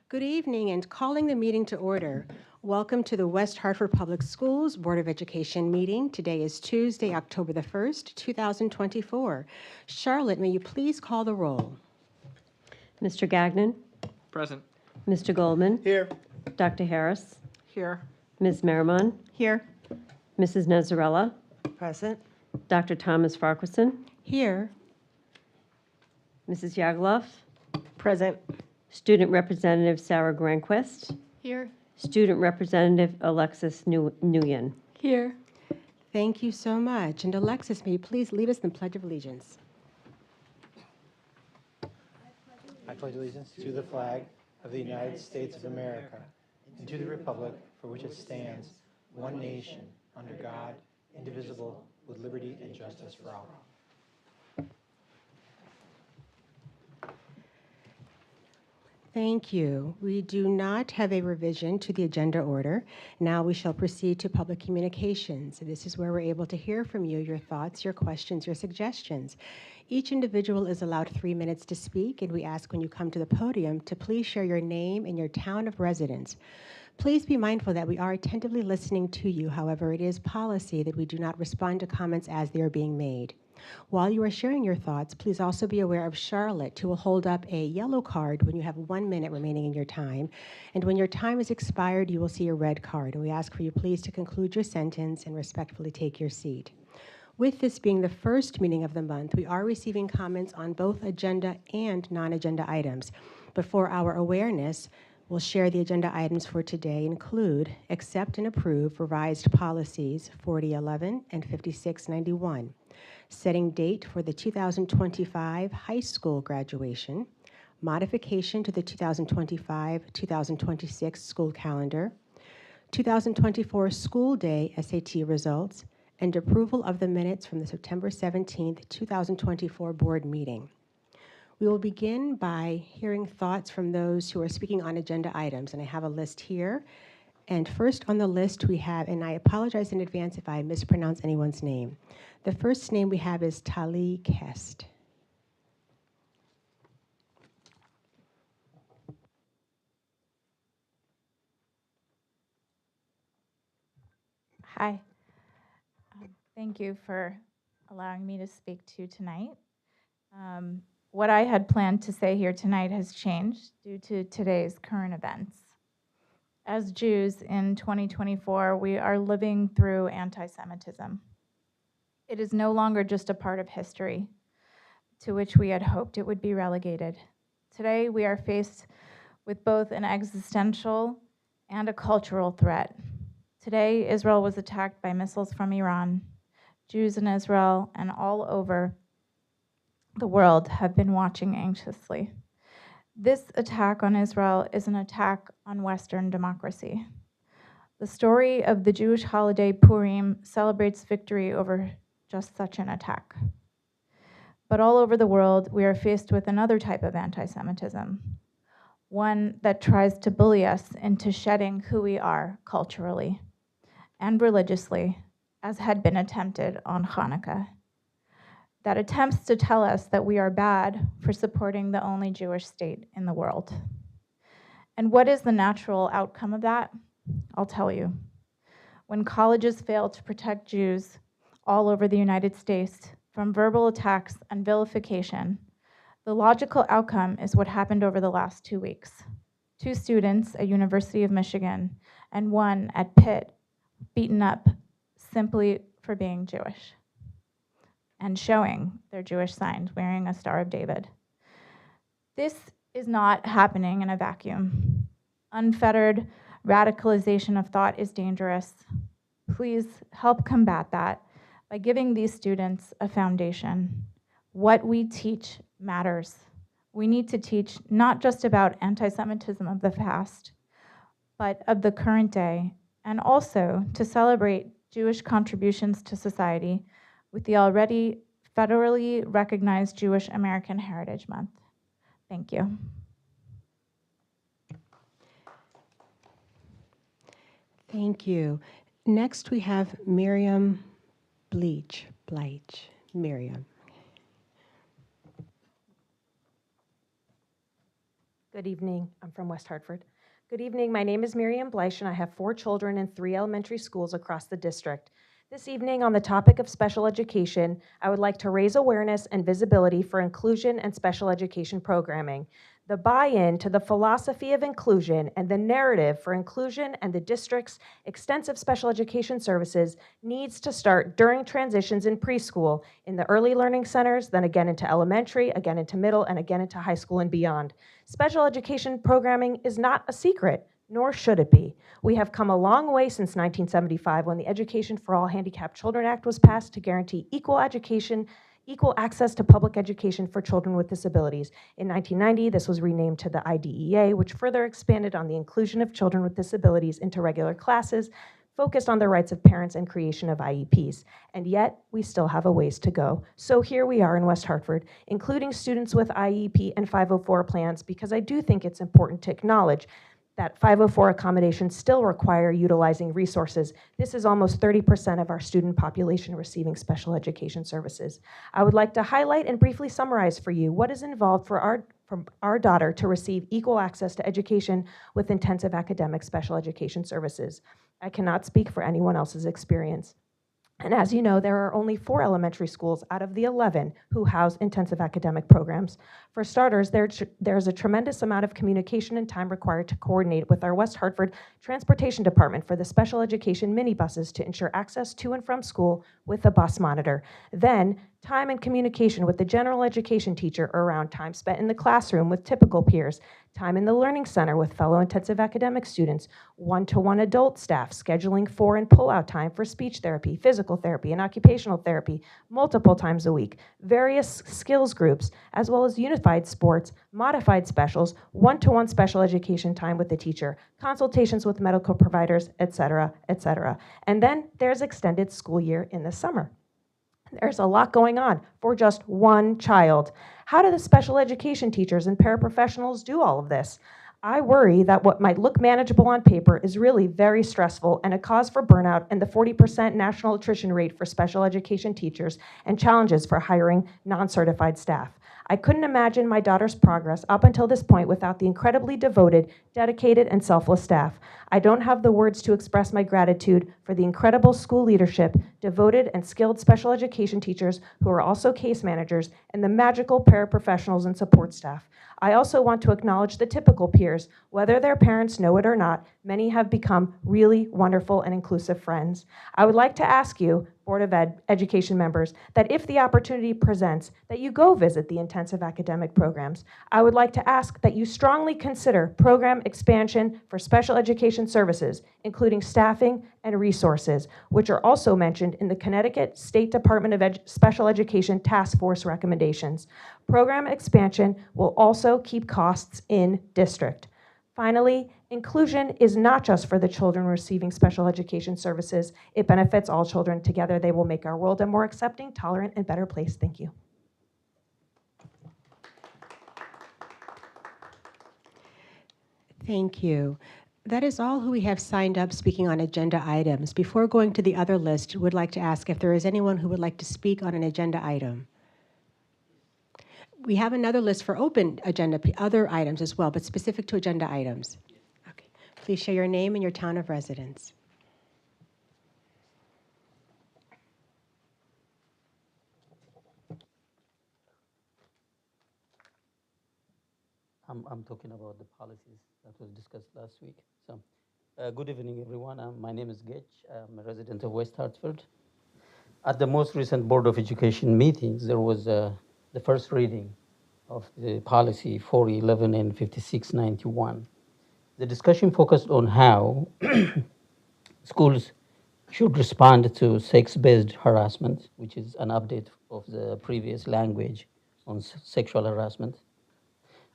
Good evening and calling the meeting to order. Welcome to the West Hartford Public Schools Board of Education meeting. Today is Tuesday, October the 1st, 2024. Charlotte, may you please call the roll? Mr. Gagnon, Present. Mr. Goldman, Here. Dr. Harris, Here. Ms. Merrimon, Here. Mrs. Nezzarella, Present. Dr. Thomas-Farquharson, Here. Mrs. Yagloff, Present. Student Representative Sarah Granquist, Here. Student Representative Alexis Nguyen. Here. Thank you so much. And Alexis, may you please lead us in the Pledge of Allegiance? I pledge allegiance to the flag of the United States of America and to the republic for which it stands, one nation, under God, indivisible, with liberty and justice for all. Thank you. We do not have a revision to the agenda order. Now we shall proceed to public communications. This is where we're able to hear from you, your thoughts, your questions, your suggestions. Each individual is allowed 3 minutes to speak, and we ask when you come to the podium to please share your name and your town of residence. Please be mindful that we are attentively listening to you. However, it is policy that we do not respond to comments as they are being made. While you are sharing your thoughts, please also be aware of Charlotte, who will hold up a yellow card when you have 1 minute remaining in your time. And when your time is expired, you will see a red card. And we ask for you please to conclude your sentence and respectfully take your seat. With this being the first meeting of the month, we are receiving comments on both agenda and non-agenda items. But for our awareness, we'll share the agenda items for today include accept and approve revised policies 4011 and 5691. Setting date for the 2025 high school graduation, modification to the 2025-2026 school calendar, 2024 school day SAT results, and approval of the minutes from the September 17th, 2024 board meeting. We will begin by hearing thoughts from those who are speaking on agenda items, and I have a list here. And first on the list we have, and I apologize in advance if I mispronounce anyone's name. The first name we have is Tali Kest. Hi. Thank you for allowing me to speak to you tonight. What I had planned to say here tonight has changed due to today's current events. As Jews in 2024, we are living through anti-Semitism. It is no longer just a part of history to which we had hoped it would be relegated. Today, we are faced with both an existential and a cultural threat. Today, Israel was attacked by missiles from Iran. Jews in Israel and all over the world have been watching anxiously. This attack on Israel is an attack on Western democracy. The story of the Jewish holiday Purim celebrates victory over just such an attack. But all over the world, we are faced with another type of anti-Semitism, one that tries to bully us into shedding who we are culturally and religiously, as had been attempted on Hanukkah. That attempts to tell us that we are bad for supporting the only Jewish state in the world. And what is the natural outcome of that? I'll tell you. When colleges fail to protect Jews all over the United States from verbal attacks and vilification, the logical outcome is what happened over the last 2 weeks. 2 students at University of Michigan and 1 at Pitt beaten up simply for being Jewish and showing their Jewish signs, wearing a Star of David. This is not happening in a vacuum. Unfettered radicalization of thought is dangerous. Please help combat that by giving these students a foundation. What we teach matters. We need to teach not just about anti-Semitism of the past, but of the current day, and also to celebrate Jewish contributions to society with the already federally recognized Jewish American Heritage Month. Thank you. Thank you. Next we have Miriam Bleach. Miriam. Good evening. I'm from West Hartford. Good evening. My name is Miriam Bleish, and I have 4 children in 3 elementary schools across the district. This evening, on the topic of special education, I would like to raise awareness and visibility for inclusion and special education programming. The buy-in to the philosophy of inclusion and the narrative for inclusion and the district's extensive special education services needs to start during transitions in preschool, in the early learning centers, then again into elementary, again into middle, and again into high school and beyond. Special education programming is not a secret, nor should it be. We have come a long way since 1975 when the Education for All Handicapped Children Act was passed to guarantee equal education, equal access to public education for children with disabilities. In 1990, this was renamed to the IDEA, which further expanded on the inclusion of children with disabilities into regular classes, focused on the rights of parents and creation of IEPs. And yet, we still have a ways to go. So here we are in West Hartford, including students with IEP and 504 plans, because I do think it's important to acknowledge that 504 accommodations still require utilizing resources. This is almost 30% of our student population receiving special education services. I would like to highlight and briefly summarize for you what is involved for our daughter to receive equal access to education with intensive academic special education services. I cannot speak for anyone else's experience. And as you know, there are only 4 elementary schools out of the 11 who house intensive academic programs. For starters, there's a tremendous amount of communication and time required to coordinate with our West Hartford Transportation Department for the special education minibuses to ensure access to and from school with a bus monitor. Then, time and communication with the general education teacher around time spent in the classroom with typical peers, time in the learning center with fellow intensive academic students, one-to-one adult staff, scheduling for and pull-out time for speech therapy, physical therapy, and occupational therapy multiple times a week, various skills groups, as well as unified sports, modified specials, one-to-one special education time with the teacher, consultations with medical providers, etc., etc. And then there's extended school year in the summer. There's a lot going on for just one child. How do the special education teachers and paraprofessionals do all of this? I worry that what might look manageable on paper is really very stressful and a cause for burnout and the 40% national attrition rate for special education teachers and challenges for hiring non-certified staff. I couldn't imagine my daughter's progress up until this point without the incredibly devoted, dedicated, and selfless staff. I don't have the words to express my gratitude for the incredible school leadership, devoted and skilled special education teachers who are also case managers, and the magical paraprofessionals and support staff. I also want to acknowledge the typical peers. Whether their parents know it or not, many have become really wonderful and inclusive friends. I would like to ask you, Board of Education members, that if the opportunity presents, that you go visit the intensive academic programs. I would like to ask that you strongly consider program expansion for special education services, including staffing and resources, which are also mentioned in the Connecticut State Department of Special Education Task Force recommendations. Program expansion will also keep costs in district. Finally, inclusion is not just for the children receiving special education services. It benefits all children. Together, they will make our world a more accepting, tolerant, and better place. Thank you. Thank you. That is all who we have signed up speaking on agenda items. Before going to the other list, would like to ask if there is anyone who would like to speak on an agenda item. We have another list for open agenda, other items as well, but specific to agenda items. Okay. Please share your name and your town of residence. I'm talking about the policies that was discussed last week. So, good evening, everyone. My name is Gayle. I'm a resident of West Hartford. At the most recent Board of Education meetings, there was the first reading of the policy 4011 and 5691. The discussion focused on how schools should respond to sex-based harassment, which is an update of the previous language on sexual harassment.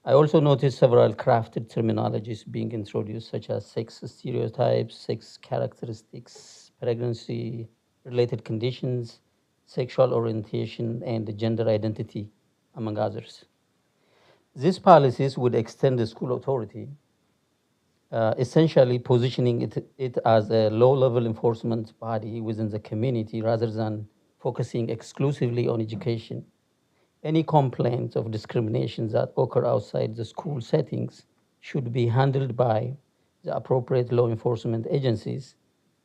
I also noticed several crafted terminologies being introduced, such as sex stereotypes, sex characteristics, pregnancy-related conditions, sexual orientation, and gender identity, among others. These policies would extend the school authority, essentially positioning it as a low-level enforcement body within the community rather than focusing exclusively on education. Any complaints of discrimination that occur outside the school settings should be handled by the appropriate law enforcement agencies,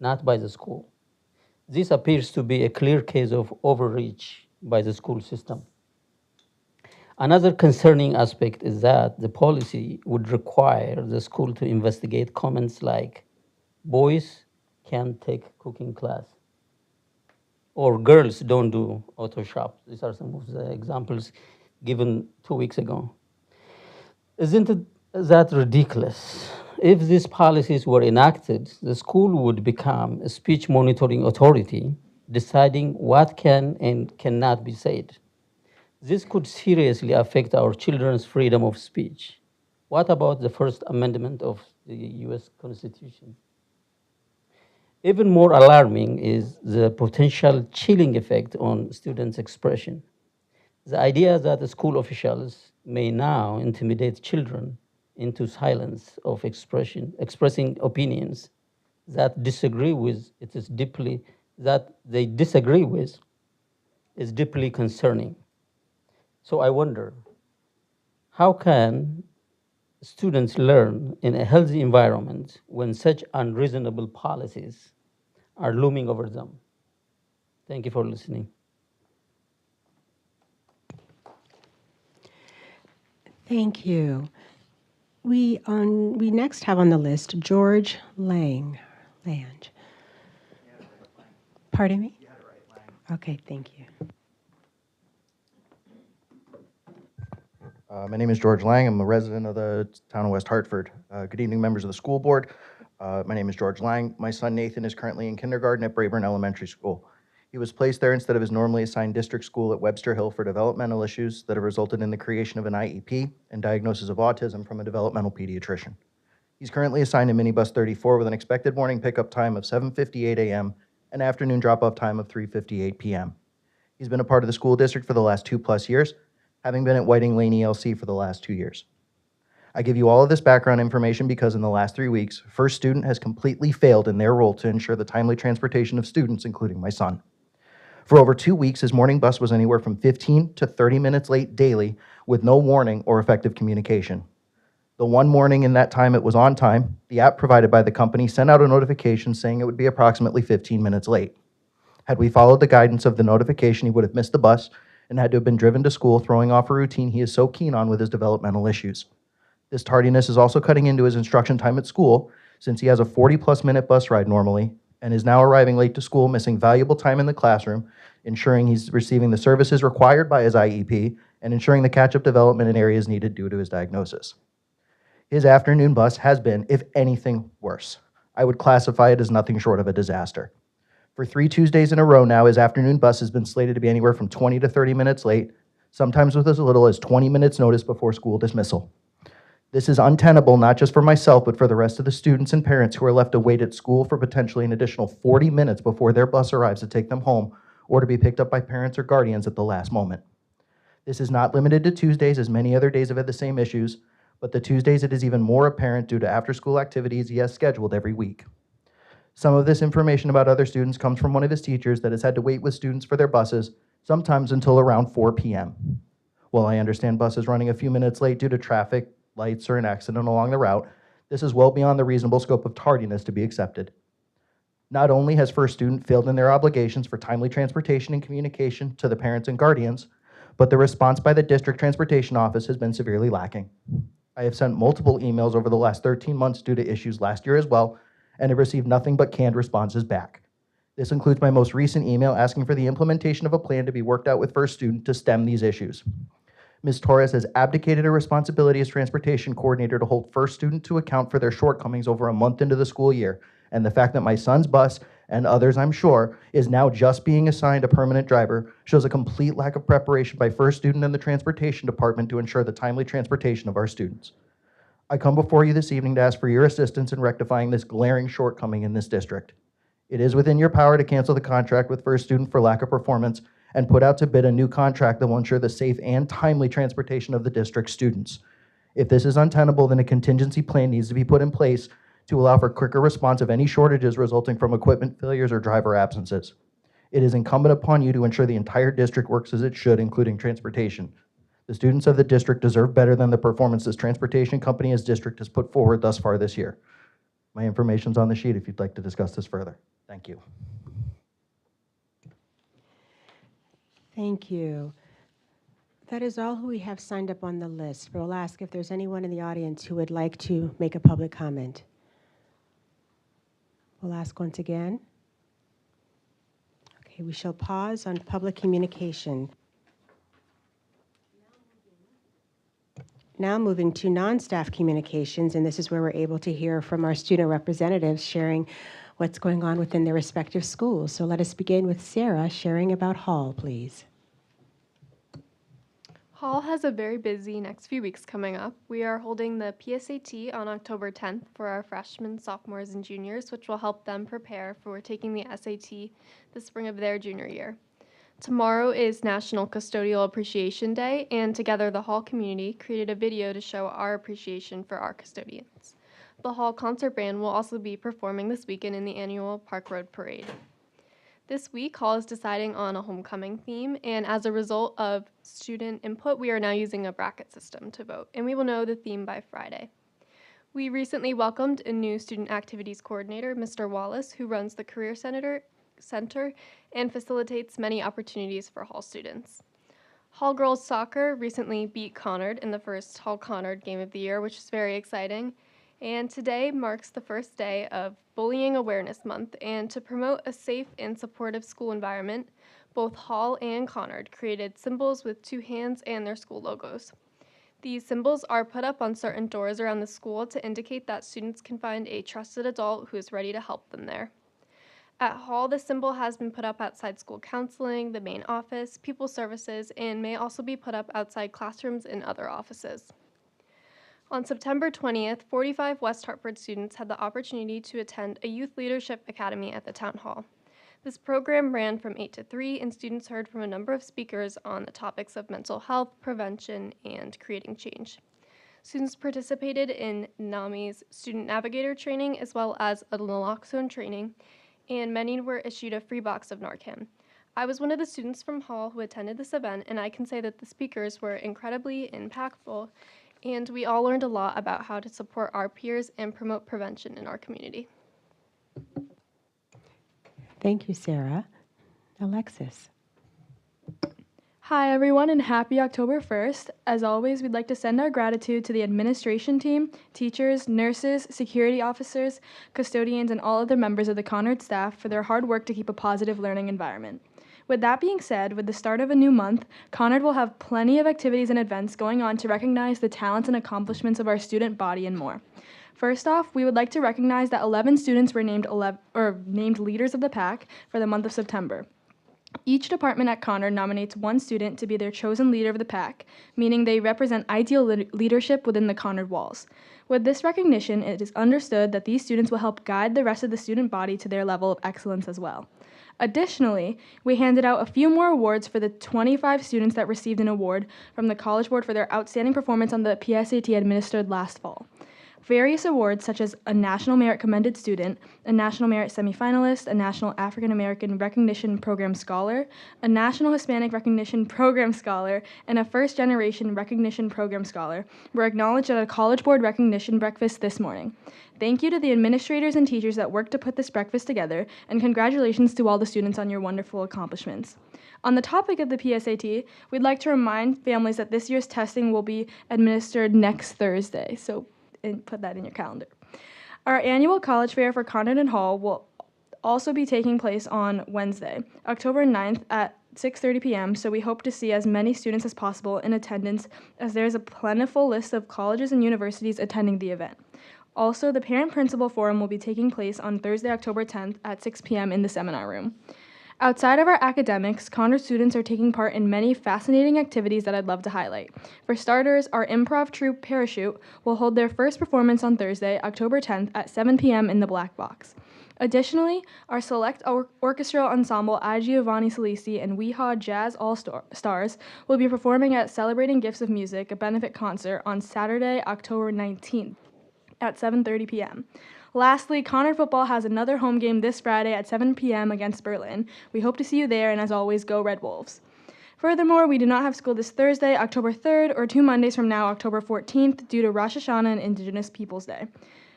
not by the school. This appears to be a clear case of overreach by the school system. Another concerning aspect is that the policy would require the school to investigate comments like, boys can't take cooking class, or girls don't do auto shop. These are some of the examples given 2 weeks ago. Isn't it that ridiculous? If these policies were enacted, the school would become a speech monitoring authority, deciding what can and cannot be said. This could seriously affect our children's freedom of speech. What about the First Amendment of the US Constitution? Even more alarming is the potential chilling effect on students' expression. The idea that the school officials may now intimidate children into silence of expressing opinions that they disagree with is deeply concerning. So I wonder, how can students learn in a healthy environment when such unreasonable policies are looming over them? Thank you for listening. Thank you. We next have on the list George Lange. Pardon me? Okay, thank you. My name is George Lang. I'm a resident of the town of West Hartford. Good evening, members of the school board. My name is George Lang. My son Nathan is currently in kindergarten at Brayburn Elementary School. He was placed there instead of his normally assigned district school at Webster Hill for developmental issues that have resulted in the creation of an IEP and diagnosis of autism from a developmental pediatrician. He's currently assigned to minibus 34 with an expected morning pickup time of 7:58 a.m. and afternoon drop-off time of 3:58 p.m. He's been a part of the school district for the last 2+ years, having been at Whiting Lane ELC for the last 2 years. I give you all of this background information because in the last 3 weeks, First Student has completely failed in their role to ensure the timely transportation of students, including my son. For over 2 weeks, his morning bus was anywhere from 15 to 30 minutes late daily with no warning or effective communication. The one morning in that time it was on time, the app provided by the company sent out a notification saying it would be approximately 15 minutes late. Had we followed the guidance of the notification, he would have missed the bus and had to have been driven to school, throwing off a routine he is so keen on with his developmental issues. This tardiness is also cutting into his instruction time at school, since he has a 40+ minute bus ride normally, and is now arriving late to school, missing valuable time in the classroom, ensuring he's receiving the services required by his IEP, and ensuring the catch-up development in areas needed due to his diagnosis. His afternoon bus has been, if anything, worse. I would classify it as nothing short of a disaster. For 3 Tuesdays in a row now, his afternoon bus has been slated to be anywhere from 20 to 30 minutes late, sometimes with as little as 20 minutes notice before school dismissal. This is untenable, not just for myself, but for the rest of the students and parents who are left to wait at school for potentially an additional 40 minutes before their bus arrives to take them home or to be picked up by parents or guardians at the last moment. This is not limited to Tuesdays, as many other days have had the same issues, but the Tuesdays it is even more apparent due to after-school activities he has scheduled every week. Some of this information about other students comes from one of his teachers that has had to wait with students for their buses, sometimes until around 4 p.m. While I understand buses running a few minutes late due to traffic, lights, or an accident along the route, this is well beyond the reasonable scope of tardiness to be accepted. Not only has First Student failed in their obligations for timely transportation and communication to the parents and guardians, but the response by the district transportation office has been severely lacking. I have sent multiple emails over the last 13 months due to issues last year as well, and have received nothing but canned responses back. This includes my most recent email asking for the implementation of a plan to be worked out with First Student to stem these issues. Ms. Torres has abdicated her responsibility as transportation coordinator to hold First Student to account for their shortcomings over a month into the school year, and the fact that my son's bus, and others I'm sure, is now just being assigned a permanent driver shows a complete lack of preparation by First Student and the transportation department to ensure the timely transportation of our students. I come before you this evening to ask for your assistance in rectifying this glaring shortcoming in this district. It is within your power to cancel the contract with First Student for lack of performance and put out to bid a new contract that will ensure the safe and timely transportation of the district's students. If this is untenable, then a contingency plan needs to be put in place to allow for quicker response of any shortages resulting from equipment failures or driver absences. It is incumbent upon you to ensure the entire district works as it should, including transportation. The students of the district deserve better than the performance this transportation company as district has put forward thus far this year. My information's on the sheet if you'd like to discuss this further. Thank you. Thank you. That is all who we have signed up on the list, but we'll ask if there's anyone in the audience who would like to make a public comment. We'll ask once again. Okay, we shall pause on public communication. Now moving to non-staff communications, and this is where we're able to hear from our student representatives sharing what's going on within their respective schools. So let us begin with Sarah sharing about Hall, please. Hall has a very busy next few weeks coming up. We are holding the PSAT on October 10th for our freshmen, sophomores, and juniors, which will help them prepare for taking the SAT the spring of their junior year. Tomorrow is National Custodial Appreciation Day, and together the Hall community created a video to show our appreciation for our custodians. The Hall Concert Band will also be performing this weekend in the annual Park Road Parade. This week, Hall is deciding on a homecoming theme, and as a result of student input, we are now using a bracket system to vote, and we will know the theme by Friday. We recently welcomed a new student activities coordinator, Mr. Wallace, who runs the Career Center and facilitates many opportunities for Hall students. Hall girls soccer recently beat Conard in the first Hall Conard game of the year, which is very exciting. And today marks the first day of Bullying Awareness Month, and to promote a safe and supportive school environment, both Hall and Conard created symbols with two hands and their school logos. These symbols are put up on certain doors around the school to indicate that students can find a trusted adult who is ready to help them there. At Hall, the symbol has been put up outside school counseling, the main office, pupil services, and may also be put up outside classrooms and other offices. On September 20th, 45 West Hartford students had the opportunity to attend a Youth Leadership Academy at the Town Hall. This program ran from 8 to 3, and students heard from a number of speakers on the topics of mental health, prevention, and creating change. Students participated in NAMI's Student Navigator training as well as a naloxone training, and many were issued a free box of Narcan. I was one of the students from Hall who attended this event, and I can say that the speakers were incredibly impactful, and we all learned a lot about how to support our peers and promote prevention in our community. Thank you, Sarah. Alexis. Hi, everyone, and happy October 1st. As always, we'd like to send our gratitude to the administration team, teachers, nurses, security officers, custodians, and all other members of the Conard staff for their hard work to keep a positive learning environment. With that being said, with the start of a new month, Conard will have plenty of activities and events going on to recognize the talents and accomplishments of our student body and more. First off, we would like to recognize that 11 students were named leaders of the pack for the month of September. Each department at Conard nominates one student to be their chosen leader of the pack, meaning they represent ideal leadership within the Conard walls. With this recognition, it is understood that these students will help guide the rest of the student body to their level of excellence as well. Additionally, we handed out a few more awards for the 25 students that received an award from the College Board for their outstanding performance on the PSAT administered last fall. Various awards such as a National Merit Commended Student, a National Merit Semifinalist, a National African American Recognition Program Scholar, a National Hispanic Recognition Program Scholar, and a First Generation Recognition Program Scholar were acknowledged at a College Board recognition breakfast this morning. Thank you to the administrators and teachers that worked to put this breakfast together, and congratulations to all the students on your wonderful accomplishments. On the topic of the PSAT, we'd like to remind families that this year's testing will be administered next Thursday, so put that in your calendar. Our annual college fair for Conard and Hall will also be taking place on Wednesday, October 9th at 6:30 p.m., so we hope to see as many students as possible in attendance, as there is a plentiful list of colleges and universities attending the event. Also, the Parent-Principal Forum will be taking place on Thursday, October 10th at 6 p.m. in the seminar room. Outside of our academics, Conard students are taking part in many fascinating activities that I'd love to highlight. For starters, our improv troupe Parachute will hold their first performance on Thursday, October 10th at 7 p.m. in the Black Box. Additionally, our select orchestral ensemble I Giovanni Salisi and Weehaw Jazz All-Stars will be performing at Celebrating Gifts of Music, a benefit concert, on Saturday, October 19th at 7:30 p.m. Lastly, Conard football has another home game this Friday at 7 p.m. against Berlin. We hope to see you there, and as always, go Red Wolves. Furthermore, we do not have school this Thursday, October 3rd, or 2 Mondays from now, October 14th, due to Rosh Hashanah and Indigenous Peoples Day.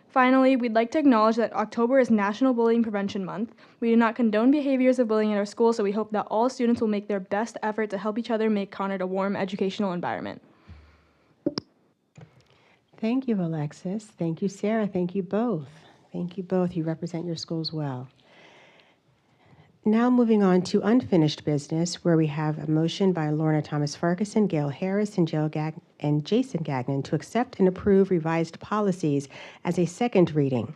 Finally, we'd like to acknowledge that October is National Bullying Prevention Month. We do not condone behaviors of bullying at our school, so we hope that all students will make their best effort to help each other make Conard a warm educational environment. Thank you, Alexis. Thank you, Sarah. Thank you both. Thank you both. You represent your schools well. Now moving on to unfinished business, where we have a motion by Lorna Thomas-Farquharson, Gayle Harris, and Jason Gagnon to accept and approve revised policies as a second reading,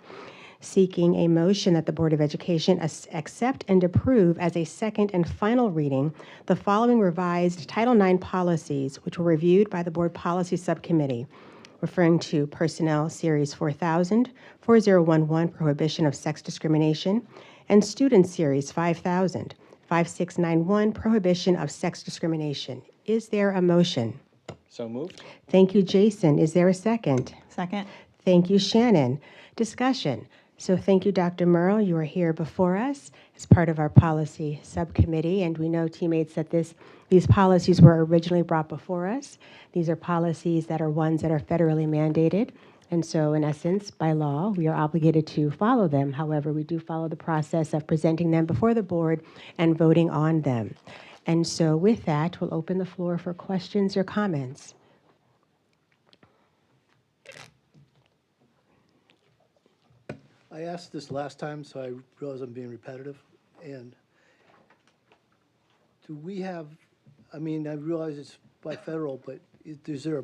seeking a motion that the Board of Education accept and approve as a second and final reading the following revised Title IX policies, which were reviewed by the Board Policy Subcommittee, referring to Personnel Series 4000, 4011, Prohibition of Sex Discrimination, and Student Series 5000, 5691, Prohibition of Sex Discrimination. Is there a motion? So moved. Thank you, Jason. Is there a second? Second. Thank you, Shannon. Discussion. So thank you, Dr. Merle. You are here before us as part of our policy subcommittee, and we know, teammates, that these policies were originally brought before us. These are policies that are ones that are federally mandated, and so in essence, by law, we are obligated to follow them. However, we do follow the process of presenting them before the board and voting on them. And so with that, we'll open the floor for questions or comments. I asked this last time, so I realize I'm being repetitive. And do we have, I mean, I realize it's by federal, but is there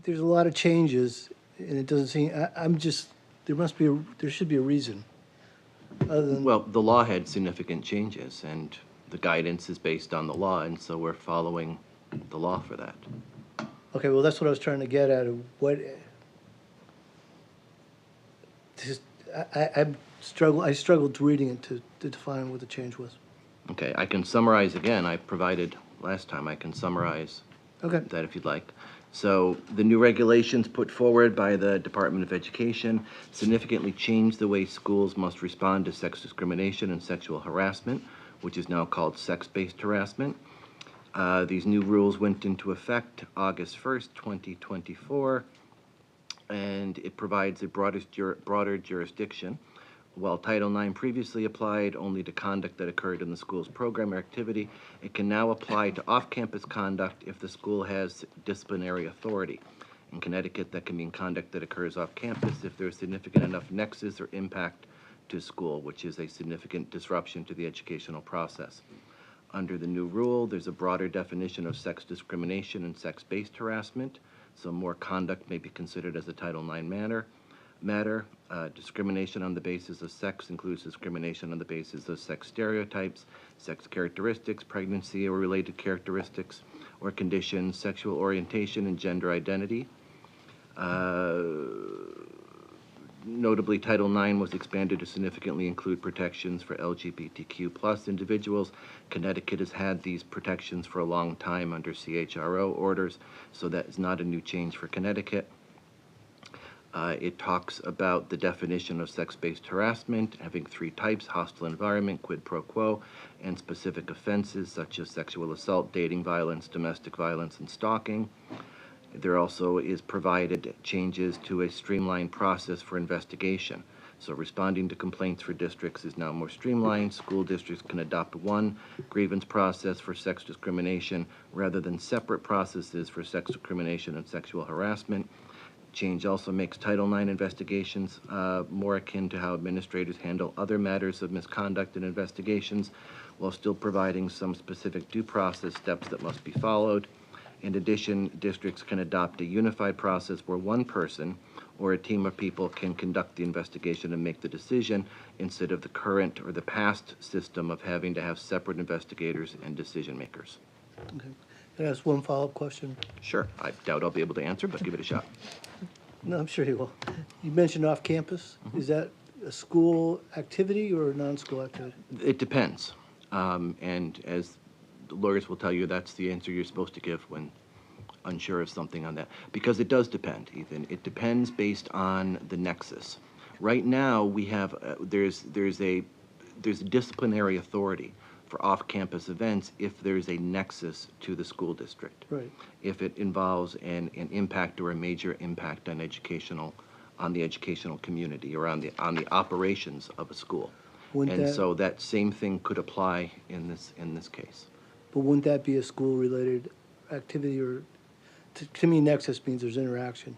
there's a lot of changes, and it doesn't seem, there should be a reason. Other than, Well, the law had significant changes, and the guidance is based on the law, and so we're following the law for that. okay, well, that's what I was trying to get at. I struggled reading it to define what the change was. Okay, I can summarize again. I provided last time. I can summarize Okay. that if you'd like. So the new regulations put forward by the Department of Education significantly changed the way schools must respond to sex discrimination and sexual harassment, which is now called sex-based harassment. These new rules went into effect August 1st, 2024, and it provides a broader jurisdiction. While Title IX previously applied only to conduct that occurred in the school's program or activity, it can now apply to off-campus conduct if the school has disciplinary authority. In Connecticut, that can mean conduct that occurs off-campus if there's significant enough nexus or impact to school, which is a significant disruption to the educational process. Under the new rule, there's a broader definition of sex discrimination and sex-based harassment, so more conduct may be considered as a Title IX matter. Discrimination on the basis of sex includes discrimination on the basis of sex stereotypes, sex characteristics, pregnancy or related characteristics, or conditions, sexual orientation, and gender identity. Notably, Title IX was expanded to significantly include protections for LGBTQ+ individuals. Connecticut has had these protections for a long time under CHRO orders, so that is not a new change for Connecticut. It talks about the definition of sex-based harassment, having three types: hostile environment, quid pro quo, and specific offenses such as sexual assault, dating violence, domestic violence, and stalking. There also is provided changes to a streamlined process for investigation. So responding to complaints for districts is now more streamlined. School districts can adopt one grievance process for sex discrimination rather than separate processes for sex discrimination and sexual harassment. Change also makes Title IX investigations more akin to how administrators handle other matters of misconduct and investigations, while still providing some specific due process steps that must be followed. In addition, districts can adopt a unified process where one person or a team of people can conduct the investigation and make the decision, instead of the current or the past system of having to have separate investigators and decision makers. Okay. Can I ask one follow-up question? Sure, I doubt I'll be able to answer, but give it a shot. No, I'm sure you will. You mentioned off-campus. Is that a school activity or a non-school activity? It depends. And as the lawyers will tell you, that's the answer you're supposed to give when unsure of something on that. Because it does depend, Ethan. It depends based on the nexus. Right now, we have, there's a disciplinary authority for off-campus events if there's a nexus to the school district. Right. If it involves an impact or a major impact on the educational community or on the operations of a school. Wouldn't And that- so that same thing could apply in this case. But wouldn't that be a school-related activity, or, to me, nexus means there's interaction.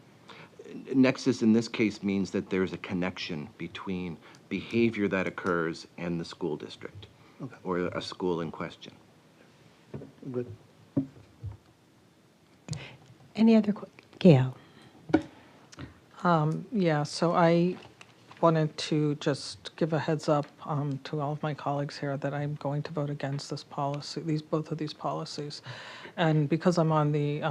Nexus in this case means that there's a connection between behavior that occurs and the school district Okay. or a school in question. Good. Any other, Gayle? Yeah, so I wanted to just give a heads up to all of my colleagues here that I'm going to vote against this policy, both of these policies. And because I'm on the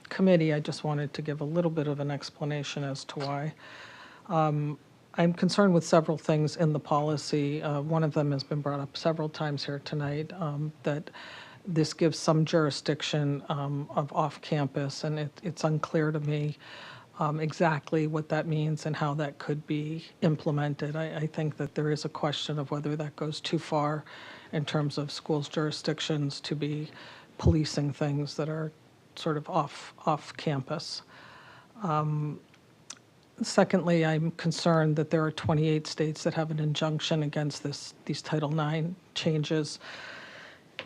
committee, I just wanted to give a little bit of an explanation as to why. I'm concerned with several things in the policy. One of them has been brought up several times here tonight, that this gives some jurisdiction of off-campus, and it's unclear to me exactly what that means and how that could be implemented. I think that there is a question of whether that goes too far in terms of schools' jurisdictions to be policing things that are sort of off-campus. Secondly, I'm concerned that there are 28 states that have an injunction against these Title IX changes,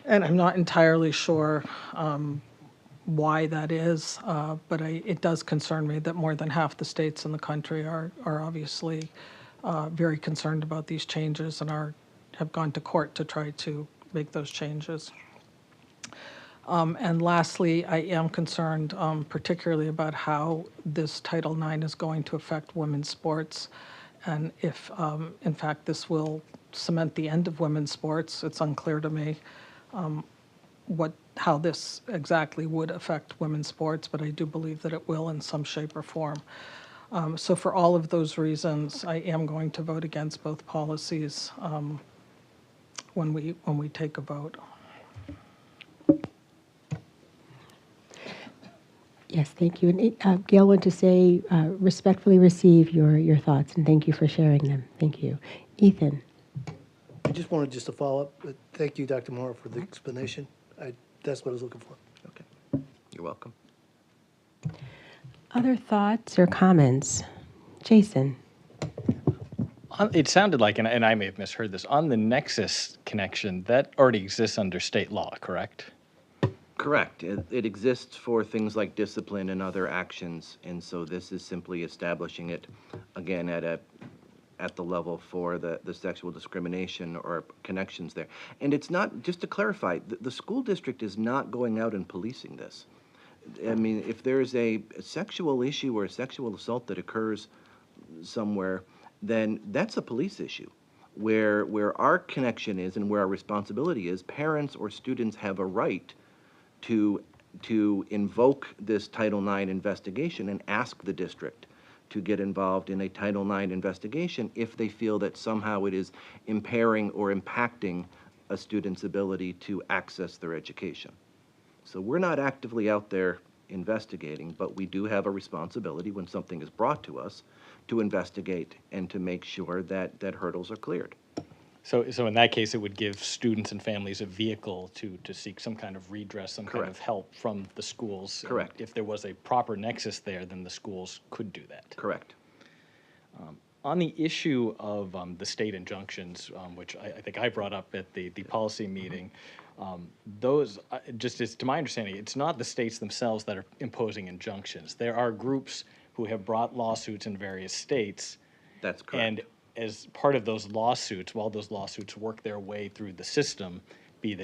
and I'm not entirely sure why that is, but it does concern me that more than half the states in the country are obviously very concerned about these changes and have gone to court to try to make those changes. And lastly, I am concerned particularly about how this Title IX is going to affect women's sports, and if, in fact, this will cement the end of women's sports. It's unclear to me how this exactly would affect women's sports, but I do believe that it will in some shape or form. So for all of those reasons, I am going to vote against both policies when we take a vote. Yes, thank you. And Gayle, want to say, respectfully receive your thoughts, and thank you for sharing them. Thank you. Ethan? I just wanted to follow up. Thank you, Dr. Moore, for the explanation. That's what I was looking for. Okay. You're welcome. Other thoughts or comments? Jason? It sounded like, and I may have misheard this, on the nexus connection, that already exists under state law, correct? Correct. It exists for things like discipline and other actions, and so this is simply establishing it, again, at the level for the sexual discrimination or connections there. And it's not, just to clarify, the school district is not going out and policing this. I mean, if there's a sexual issue or a sexual assault that occurs somewhere, then that's a police issue. Where our connection is and where our responsibility is, parents or students have a right to invoke this Title IX investigation and ask the district to get involved in a Title IX investigation if they feel that somehow it is impairing or impacting a student's ability to access their education. So we're not actively out there investigating, but we do have a responsibility when something is brought to us to investigate and to make sure that hurdles are cleared. So in that case, it would give students and families a vehicle to seek some kind of redress, some kind of Correct. help from the schools. Correct. And if there was a proper nexus there, then the schools could do that. Correct. On the issue of the state injunctions, which I think I brought up at the policy meeting, those, just as to my understanding, it's not the states themselves that are imposing injunctions. There are groups who have brought lawsuits in various states. That's correct. And as part of those lawsuits, while those lawsuits work their way through the system, through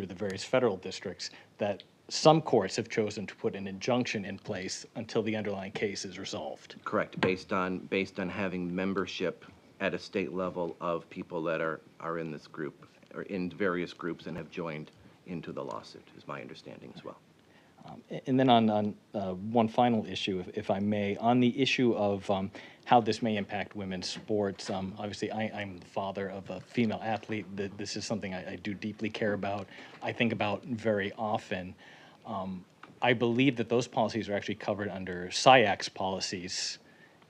the various federal districts, that some courts have chosen to put an injunction in place until the underlying case is resolved. Correct, based on having membership at a state level of people that are in this group or in various groups and have joined into the lawsuit, is my understanding as well. And then on one final issue, if I may, on the issue of how this may impact women's sports, obviously I'm the father of a female athlete. This is something I do deeply care about, I think about very often. I believe that those policies are actually covered under SIAC's policies,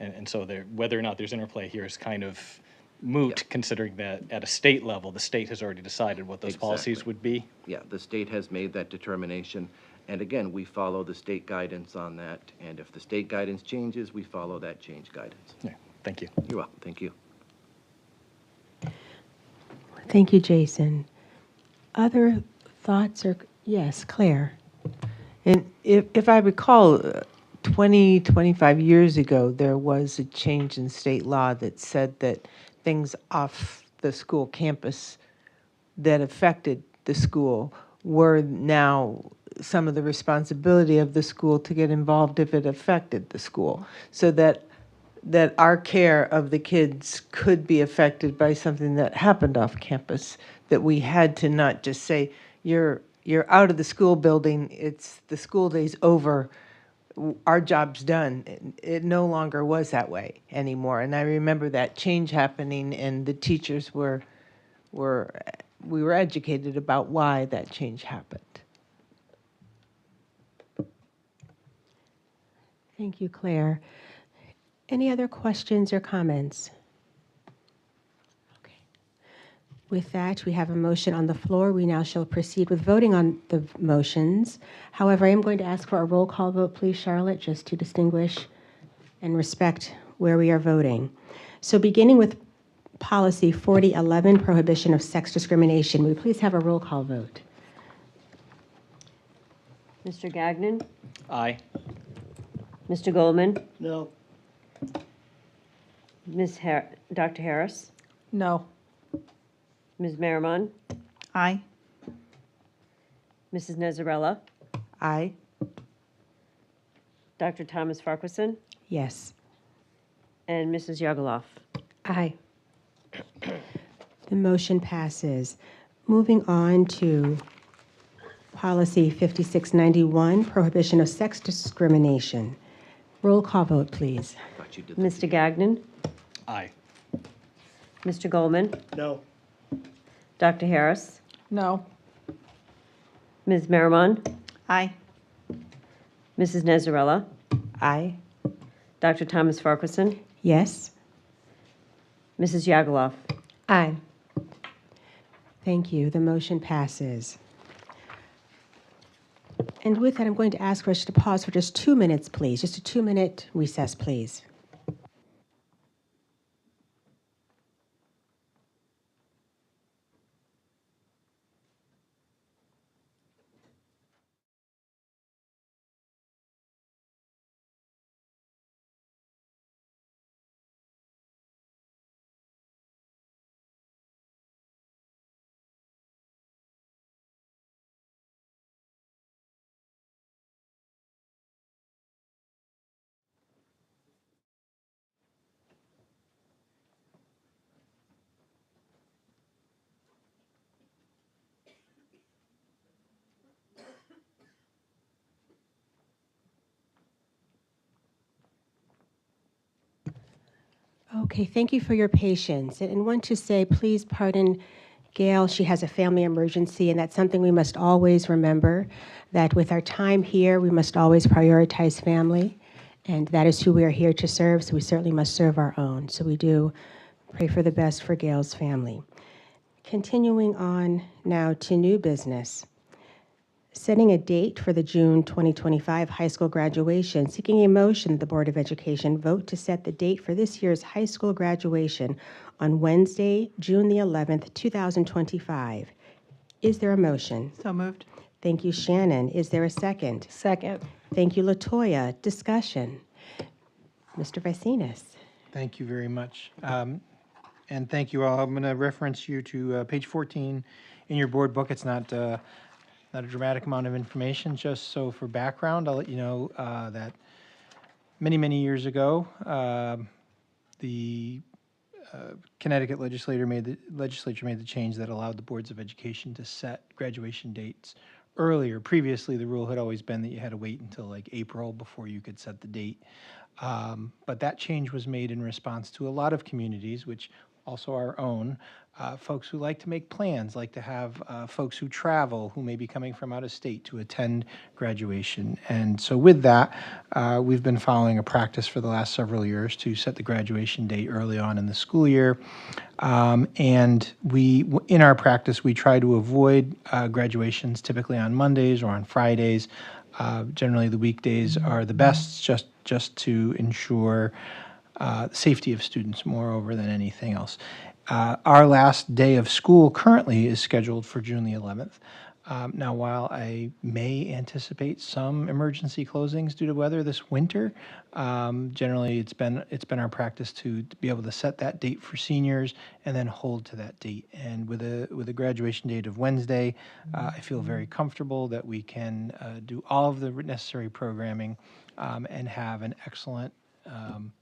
and so whether or not there's interplay here is kind of moot, considering that at a state level, the state has already decided what those policies Exactly. would be. Yeah, the state has made that determination. And again, we follow the state guidance on that. And if the state guidance changes, we follow that change guidance. Yeah, thank you. You're welcome. Thank you. Thank you, Jason. Other thoughts or, yes, Claire? And if I recall, 20, 25 years ago, there was a change in state law that said that things off the school campus that affected the school were now some of the responsibility of the school to get involved if it affected the school, so that our care of the kids could be affected by something that happened off campus, that we had to not just say, you're out of the school building, it's the school day's over, our job's done. It no longer was that way anymore. And I remember that change happening, and the teachers we were educated about why that change happened. Thank you, Claire. Any other questions or comments? Okay. With that, we have a motion on the floor. We now shall proceed with voting on the motions. However, I am going to ask for a roll call vote, please, Charlotte, just to distinguish and respect where we are voting. So beginning with policy 4011, Prohibition of Sex Discrimination, will we please have a roll call vote? Mr. Gagnon? Aye. Mr. Goldman? No. Dr. Harris? No. Ms. Merriman? Aye. Mrs. Nezzarella? Aye. Dr. Thomas-Farquharson? Yes. And Mrs. Yagaloff? Aye. The motion passes. Moving on to policy 5691, Prohibition of Sex Discrimination. Roll call vote, please. Mr. Gagnon? Aye. Mr. Goldman? No. Dr. Harris? No. Ms. Merriman? Aye. Mrs. Nezzarella? Aye. Dr. Thomas-Farquharson? Yes. Mrs. Yagaloff? Aye. Thank you. The motion passes. And with that, I'm going to ask for us to pause for just 2 minutes, please. Just a 2-minute recess, please. Okay, thank you for your patience. And want to say, please pardon Gayle. She has a family emergency, and that's something we must always remember, that with our time here, we must always prioritize family, and that is who we are here to serve, so we certainly must serve our own. So we do pray for the best for Gayle's family. Continuing on now to new business. Setting a date for the June 2025 high school graduation, seeking a motion that the Board of Education vote to set the date for this year's high school graduation on Wednesday, June the 11th, 2025. Is there a motion? So moved. Thank you, Shannon. Is there a second? Second. Thank you, LaToya. Discussion. Mr. Vicinas. Thank you very much. And thank you all. I'm going to reference you to page 14 in your board book. It's not a dramatic amount of information. Just so for background, I'll let you know that many years ago, the Connecticut legislature made the change that allowed the boards of education to set graduation dates earlier. Previously, the rule had always been that you had to wait until like April before you could set the date. But that change was made in response to a lot of communities, which also our own, folks who like to make plans, like to have folks who travel, who may be coming from out of state to attend graduation. And so with that, we've been following a practice for the last several years to set the graduation date early on in the school year. And in our practice, we try to avoid graduations typically on Mondays or on Fridays. Generally, the weekdays are the best, just to ensure safety of students moreover than anything else. Our last day of school currently is scheduled for June the 11th. Now, while I may anticipate some emergency closings due to weather this winter, generally it's been our practice to be able to set that date for seniors and then hold to that date. And with a graduation date of Wednesday, I feel very comfortable that we can do all of the necessary programming and have an excellent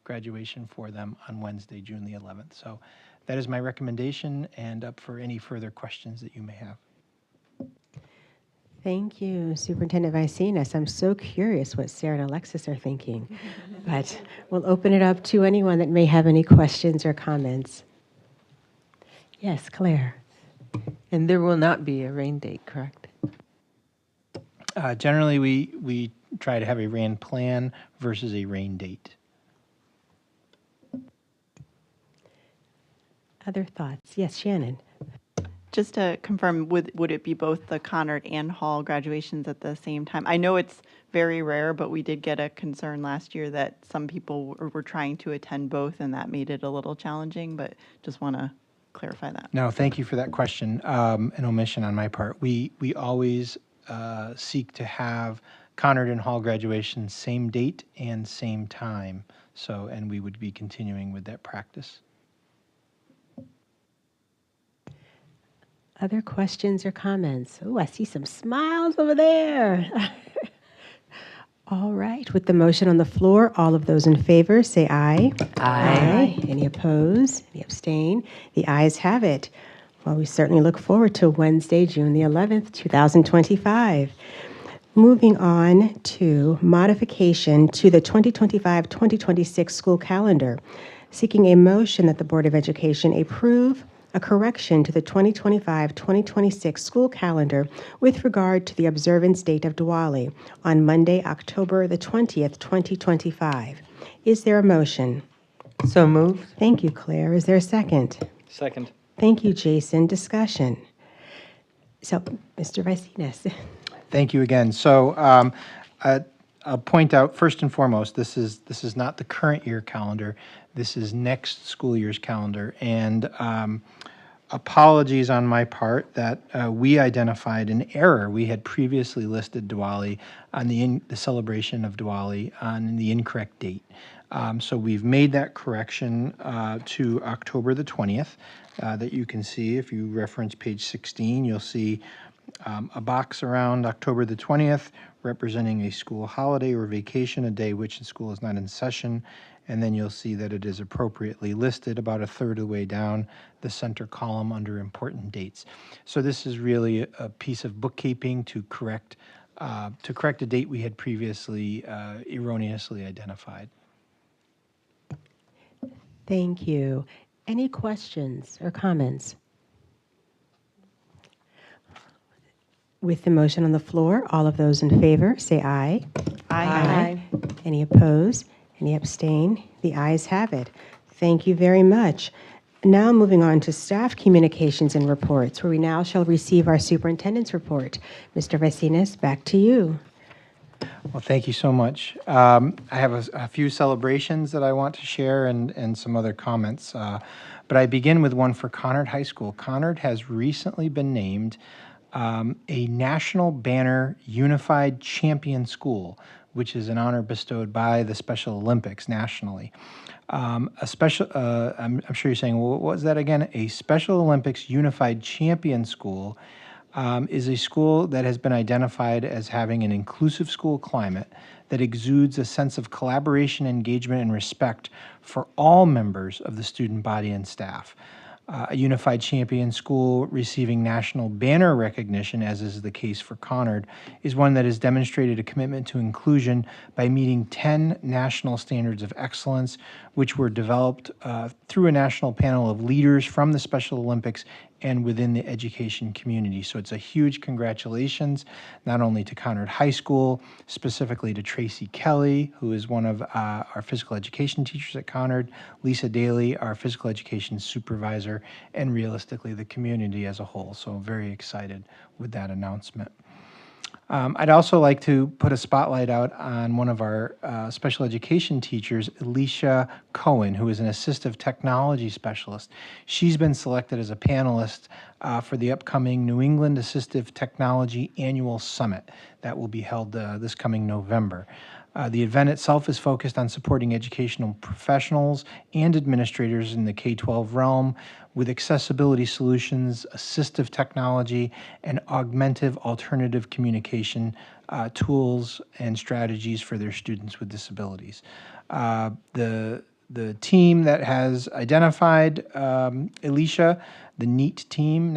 graduation for them on Wednesday, June the 11th. So that is my recommendation, and up for any further questions that you may have. Thank you, Superintendent Vicinas. I'm so curious what Sarah and Alexis are thinking, but we'll open it up to anyone that may have any questions or comments. Yes, Claire. And there will not be a rain date, correct? Generally, we try to have a rain plan versus a rain date. Other thoughts? Yes, Shannon. Just to confirm, would it be both the Conard and Hall graduations at the same time? I know it's very rare, but we did get a concern last year that some people were trying to attend both, and that made it a little challenging, but just want to clarify that. No, thank you for that question. An omission on my part. We always seek to have Conard and Hall graduation same date and same time. So, and we would be continuing with that practice. Other questions or comments? Oh, I see some smiles over there. All right, with the motion on the floor, all of those in favor say aye. Aye. Any opposed? Any abstain? The ayes have it. Well, we certainly look forward to Wednesday, June the 11th, 2025. Moving on to modification to the 2025-2026 school calendar, seeking a motion that the Board of Education approve a correction to the 2025-2026 school calendar with regard to the observance date of Diwali on Monday, October the 20th, 2025. Is there a motion? So moved. Thank you, Claire. Is there a second? Second. Thank you, Jason. Discussion. So, Mr. Vicinas. Thank you again. So I'll point out first and foremost, this is not the current year calendar. This is next school year's calendar. And apologies on my part that we identified an error. We had previously listed Diwali on the celebration of Diwali on the incorrect date. So we've made that correction to October the 20th that you can see. If you reference page 16, you'll see a box around October the 20th representing a school holiday or vacation, a day which the school is not in session. And then you'll see that it is appropriately listed about a third of the way down the center column under important dates. So this is really a piece of bookkeeping to correct a date we had previously erroneously identified. Thank you. Any questions or comments? With the motion on the floor, all of those in favor say aye. Aye. Any opposed? Any abstain? The ayes have it. Thank you very much. Now moving on to staff communications and reports, where we now shall receive our superintendent's report. Mr. Vicinas, back to you. Well, thank you so much. I have a few celebrations that I want to share and some other comments. But I begin with one for Conard High School. Conard has recently been named a National Banner Unified Champion School, which is an honor bestowed by the Special Olympics nationally. I'm sure you're saying, well, what was that again? A Special Olympics Unified Champion School is a school that has been identified as having an inclusive school climate that exudes a sense of collaboration, engagement, and respect for all members of the student body and staff. A unified champion school receiving national banner recognition, as is the case for Conard, is one that has demonstrated a commitment to inclusion by meeting 10 national standards of excellence, which were developed through a national panel of leaders from the Special Olympics and within the education community. So it's a huge congratulations, not only to Conard High School, specifically to Tracy Kelly, who is one of our physical education teachers at Conard, Lisa Daly, our physical education supervisor, and realistically the community as a whole. So I'm very excited with that announcement. I'd also like to put a spotlight out on one of our special education teachers, Alicia Cohen, who is an assistive technology specialist. She's been selected as a panelist for the upcoming New England Assistive Technology Annual Summit that will be held this coming November. The event itself is focused on supporting educational professionals and administrators in the K-12 realm with accessibility solutions, assistive technology, and augmentative alternative communication tools and strategies for their students with disabilities. The team that has identified Alicia, the NEAT team,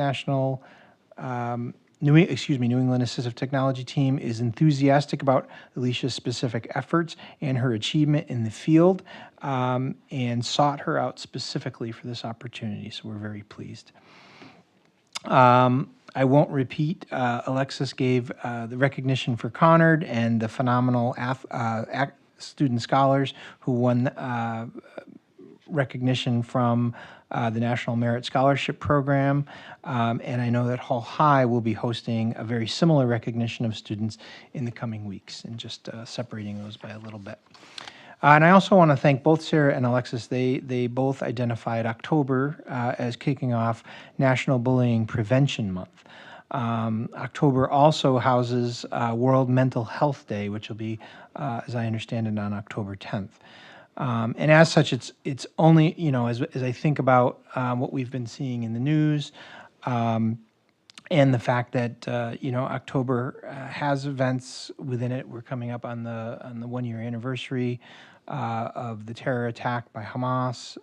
New England Assistive Technology team, is enthusiastic about Alicia's specific efforts and her achievement in the field, and sought her out specifically for this opportunity, so we're very pleased. I won't repeat, Alexis gave the recognition for Conard and the phenomenal student scholars who won recognition from the National Merit Scholarship Program, and I know that Hall High will be hosting a very similar recognition of students in the coming weeks, and just separating those by a little bit. And I also want to thank both Sarah and Alexis. They both identified October as kicking off National Bullying Prevention Month. October also houses World Mental Health Day, which will be, as I understand it, on October 10th. And as such, it's only, as I think about what we've been seeing in the news, and the fact that, October has events within it. We're coming up on the 1-year anniversary of the terror attack by Hamas.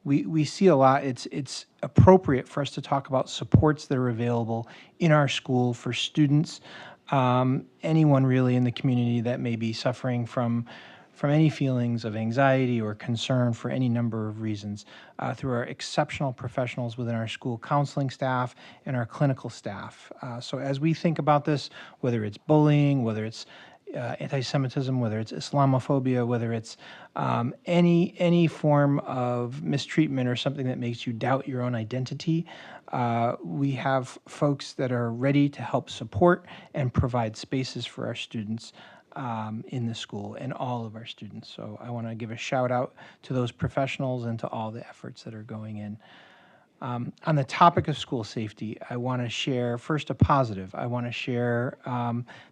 We see a lot. It's appropriate for us to talk about supports that are available in our school for students, anyone really in the community that may be suffering from any feelings of anxiety or concern for any number of reasons, through our exceptional professionals within our school counseling staff and our clinical staff. So as we think about this, whether it's bullying, whether it's anti-Semitism, whether it's Islamophobia, whether it's any form of mistreatment or something that makes you doubt your own identity, we have folks that are ready to help support and provide spaces for our students in the school and all of our students. So I want to give a shout out to those professionals and to all the efforts that are going in. On the topic of school safety, I want to share first a positive. I want to share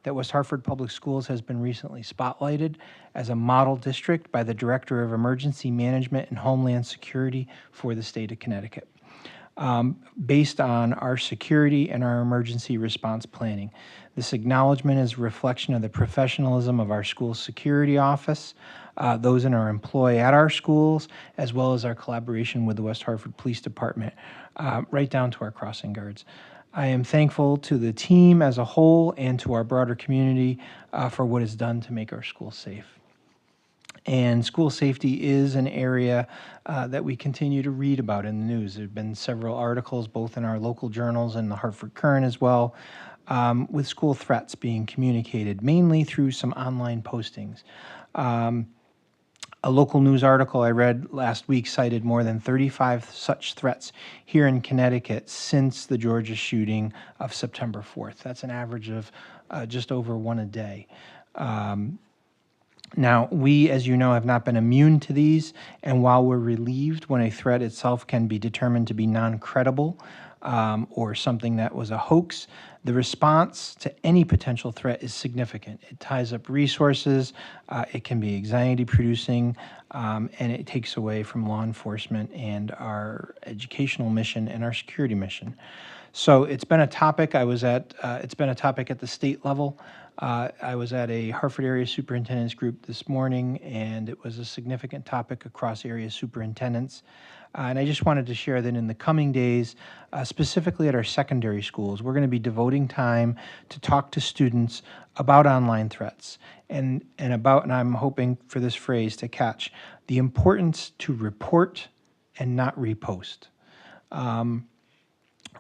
that West Hartford Public Schools has been recently spotlighted as a model district by the Director of Emergency Management and Homeland Security for the state of Connecticut, based on our security and our emergency response planning. This acknowledgement is a reflection of the professionalism of our school security office, those in our employ at our schools, as well as our collaboration with the West Hartford Police Department, right down to our crossing guards. I am thankful to the team as a whole and to our broader community for what is done to make our schools safe. And school safety is an area that we continue to read about in the news. There have been several articles, both in our local journals and the Hartford Current as well, with school threats being communicated, mainly through some online postings. A local news article I read last week cited more than 35 such threats here in Connecticut since the Georgia shooting of September 4th. That's an average of just over one a day. Now, we, as you know, have not been immune to these, and while we're relieved when a threat itself can be determined to be non-credible or something that was a hoax, the response to any potential threat is significant. It ties up resources, it can be anxiety-producing, and it takes away from law enforcement and our educational mission and our security mission. So it's been a topic. It's been a topic at the state level. I was at a Hartford area superintendents group this morning, and it was a significant topic across area superintendents. And I just wanted to share that in the coming days, specifically at our secondary schools, we're going to be devoting time to talk to students about online threats and I'm hoping for this phrase to catch, the importance to report and not repost.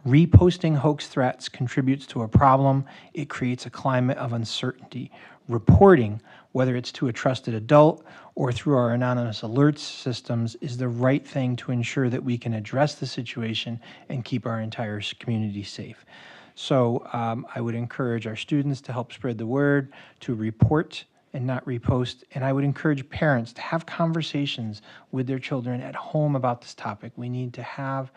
Reposting hoax threats contributes to a problem. It creates a climate of uncertainty. Reporting, whether it's to a trusted adult or through our anonymous alerts systems, is the right thing to ensure that we can address the situation and keep our entire community safe. So I would encourage our students to help spread the word, to report and not repost. And I would encourage parents to have conversations with their children at home about this topic. We need to have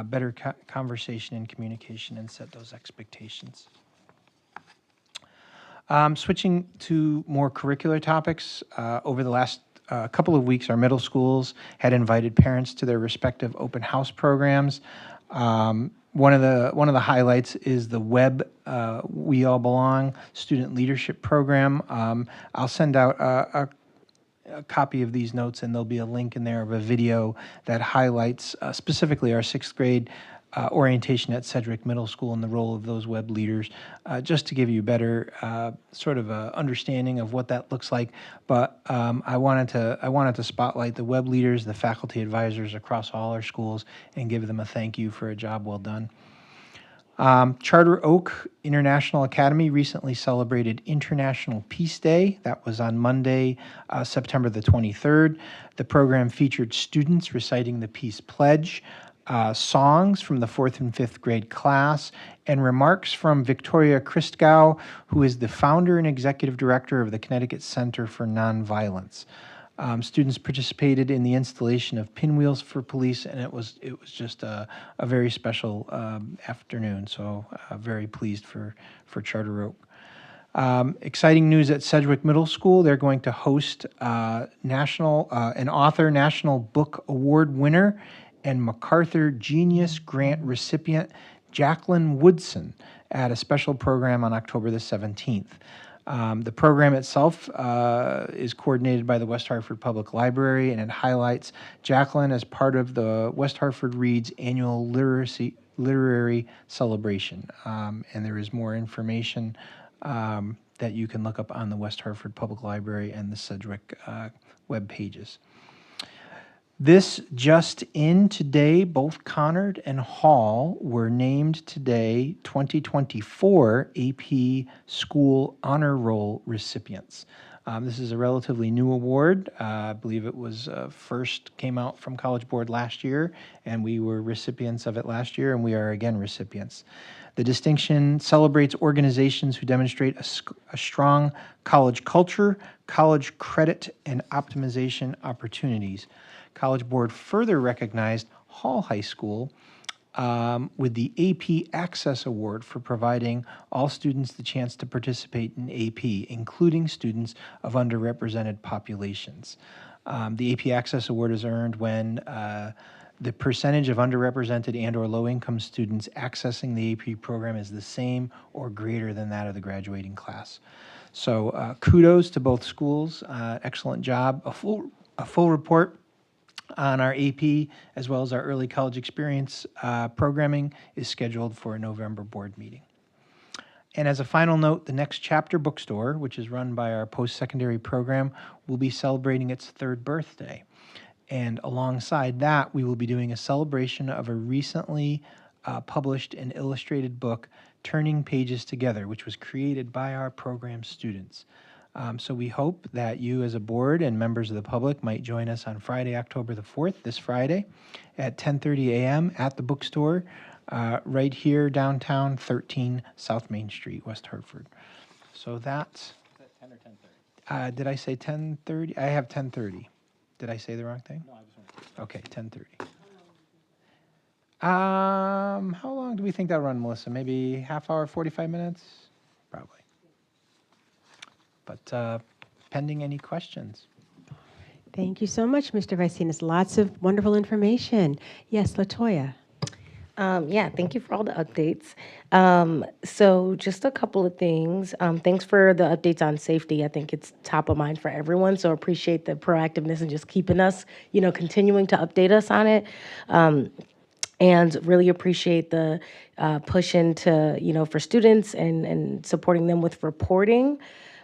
better conversation and communication and set those expectations. Switching to more curricular topics, over the last couple of weeks, our middle schools had invited parents to their respective open house programs. One of the highlights is the Web We All Belong student leadership program. I'll send out a copy of these notes, and there'll be a link in there of a video that highlights specifically our sixth grade orientation at Sedgwick Middle School and the role of those web leaders, just to give you a better sort of understanding of what that looks like. But I wanted to spotlight the web leaders, the faculty advisors across all our schools, and give them a thank you for a job well done. Charter Oak International Academy recently celebrated International Peace Day. That was on Monday, September the 23rd. The program featured students reciting the Peace Pledge, songs from the 4th and 5th grade class, and remarks from Victoria Christgau, who is the founder and executive director of the Connecticut Center for Nonviolence. Students participated in the installation of pinwheels for police, and it was just a very special afternoon. So very pleased for Charter Oak. Exciting news at Sedgwick Middle School. They're going to host an author National Book Award winner and MacArthur Genius Grant recipient Jacqueline Woodson at a special program on October the 17th. The program itself is coordinated by the West Hartford Public Library, and it highlights Jacqueline as part of the West Hartford Reads annual literary celebration. And there is more information that you can look up on the West Hartford Public Library and the Sedgwick web pages. This just in today, both Conard and Hall were named today 2024 AP School Honor Roll recipients. This is a relatively new award. I believe it was first came out from College Board last year, and we were recipients of it last year, and we are again recipients. The distinction celebrates organizations who demonstrate a strong college culture, college credit, and optimization opportunities. College Board further recognized Hall High School with the AP Access Award for providing all students the chance to participate in AP, including students of underrepresented populations. The AP Access Award is earned when the percentage of underrepresented and or low-income students accessing the AP program is the same or greater than that of the graduating class. So kudos to both schools. Excellent job. A full report on our AP as well as our early college experience programming is scheduled for a November board meeting. And as a final note, the Next Chapter bookstore, which is run by our post-secondary program, will be celebrating its 3rd birthday. And alongside that, we will be doing a celebration of a recently published and illustrated book, Turning Pages Together, which was created by our program students. So we hope that you as a board and members of the public might join us on Friday, October the 4th, this Friday, at 10:30 a.m. at the bookstore, right here downtown, 13 South Main Street, West Hartford. So that's... Is that 10 or 10:30? Did I say 10:30? I have 10:30. Did I say the wrong thing? No, I was wrong. Okay, 10:30. How long do we think that'll run, Melissa? Maybe half hour, 45 minutes? Probably. But pending any questions. Thank you so much, Mr. Vicinas. Lots of wonderful information. Yes, LaToya. Yeah, thank you for all the updates. So just a couple of things. Thanks for the updates on safety. I think it's top of mind for everyone. So appreciate the proactiveness and just keeping us, continuing to update us on it. And really appreciate the push into, for students and supporting them with reporting.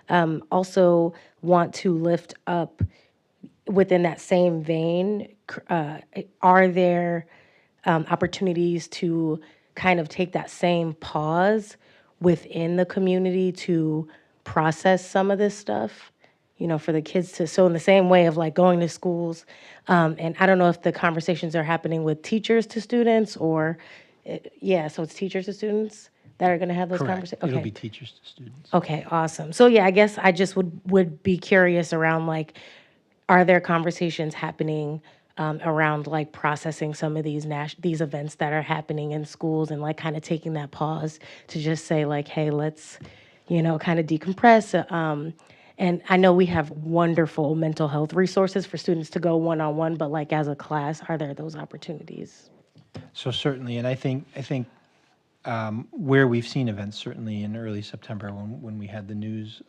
Also want to lift up within that same vein, are there opportunities to kind of take that same pause within the community to process some of this stuff? For the kids to, so in the same way of like going to schools, and I don't know if the conversations are happening with teachers to students or, yeah, so it's teachers to students that are going to have those Correct. conversations? It'll Okay. be teachers to students. Okay, awesome. So yeah, I guess I just would be curious around like, are there conversations happening around like processing some of these events that are happening in schools and like kind of taking that pause to just say like, hey, let's, kind of decompress. And I know we have wonderful mental health resources for students to go one-on-one, but like as a class, are there those opportunities? So certainly, and I think where we've seen events, certainly in early September when we had the news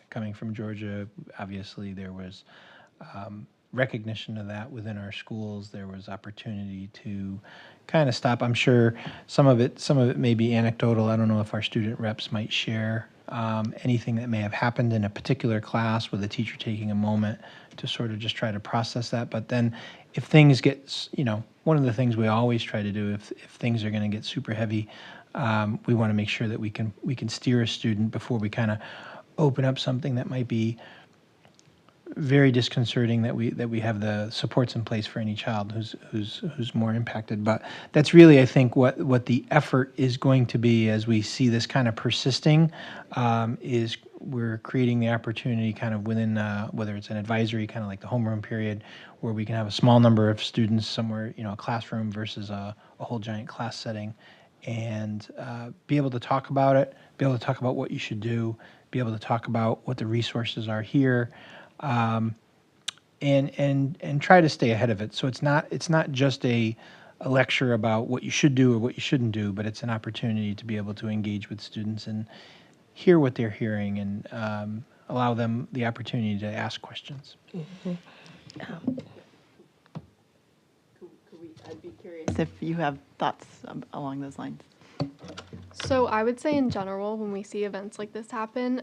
coming from Georgia, obviously there was recognition of that within our schools. There was opportunity to kind of stop. I'm sure some of it may be anecdotal. I don't know if our student reps might share anything that may have happened in a particular class with a teacher taking a moment to sort of just try to process that. But then if things get, one of the things we always try to do if things are going to get super heavy, we want to make sure that we can steer a student before we kind of open up something that might be very disconcerting, that we have the supports in place for any child who's more impacted. But that's really, I think, what the effort is going to be as we see this kind of persisting, is we're creating the opportunity kind of within, whether it's an advisory, kind of like the homeroom period, where we can have a small number of students somewhere, a classroom versus a whole giant class setting, and be able to talk about it, be able to talk about what you should do, be able to talk about what the resources are here, and try to stay ahead of it. So it's not just a lecture about what you should do or what you shouldn't do, but it's an opportunity to be able to engage with students and hear what they're hearing and allow them the opportunity to ask questions. Mm-hmm. I'd be curious if you have thoughts along those lines. So I would say in general, when we see events like this happen,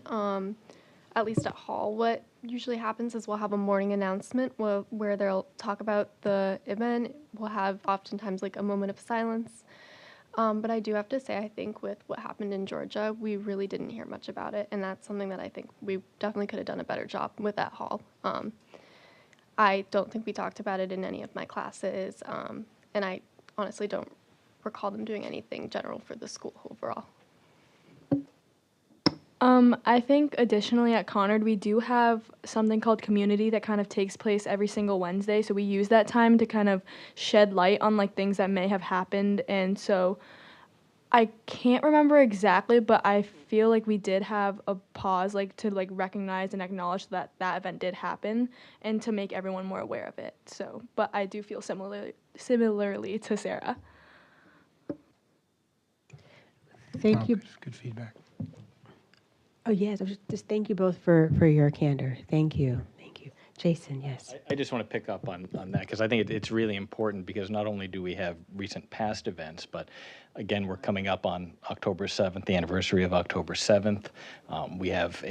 at least at Hall, what usually happens is we'll have a morning announcement where they'll talk about the event. We'll have oftentimes like a moment of silence. But I do have to say, I think with what happened in Georgia, we really didn't hear much about it. And that's something that I think we definitely could have done a better job with at Hall. I don't think we talked about it in any of my classes. And I honestly don't recall them doing anything general for the school overall. I think additionally at Conard, we do have something called Community that kind of takes place every single Wednesday. So we use that time to kind of shed light on like things that may have happened. And so I can't remember exactly, but I feel like we did have a pause like to like recognize and acknowledge that that event did happen and to make everyone more aware of it. So, but I do feel similarly to Sarah. Thank you. Good feedback. Oh, yes, just thank you both for your candor. Thank you. Thank you. Jason, yes. I just want to pick up on that because I think it's really important because not only do we have recent past events, but again, we're coming up on October 7th, the anniversary of October 7th. We have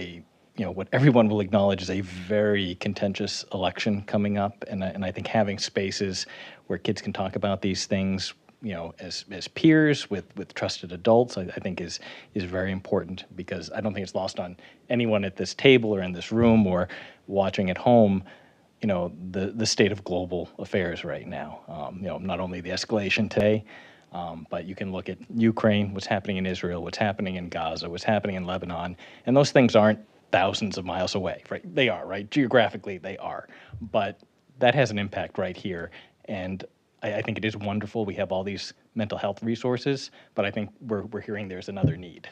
what everyone will acknowledge is a very contentious election coming up. And I think having spaces where kids can talk about these things, as peers with trusted adults, I think is very important because I don't think it's lost on anyone at this table or in this room or watching at home, the state of global affairs right now. Not only the escalation today, but you can look at Ukraine, what's happening in Israel, what's happening in Gaza, what's happening in Lebanon, and those things aren't thousands of miles away, right? They are, right? Geographically, they are. But that has an impact right here. And I think it is wonderful. We have all these mental health resources, but I think we're hearing there's another need.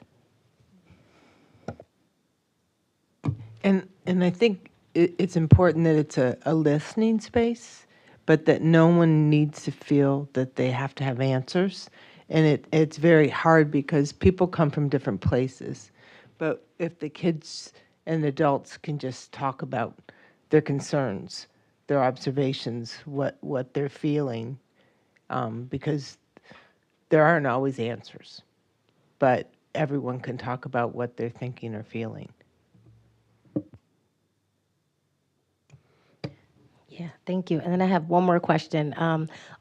And I think it's important that it's a listening space, but that no one needs to feel that they have to have answers. And it's very hard because people come from different places. But if the kids and adults can just talk about their concerns, their observations, what they're feeling, because there aren't always answers, but everyone can talk about what they're thinking or feeling. Yeah, thank you. And then I have one more question.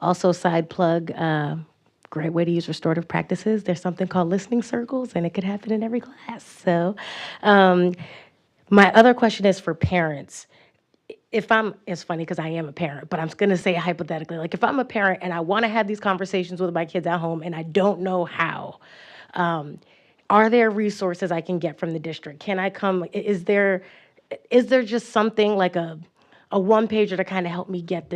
Also, side plug, great way to use restorative practices. There's something called listening circles, and it could happen in every class. So, my other question is for parents. It's funny because I am a parent, but I'm going to say it hypothetically. Like, if I'm a parent and I want to have these conversations with my kids at home and I don't know how, are there resources I can get from the district? Can I come? Is there just something like a one pager to kind of help me get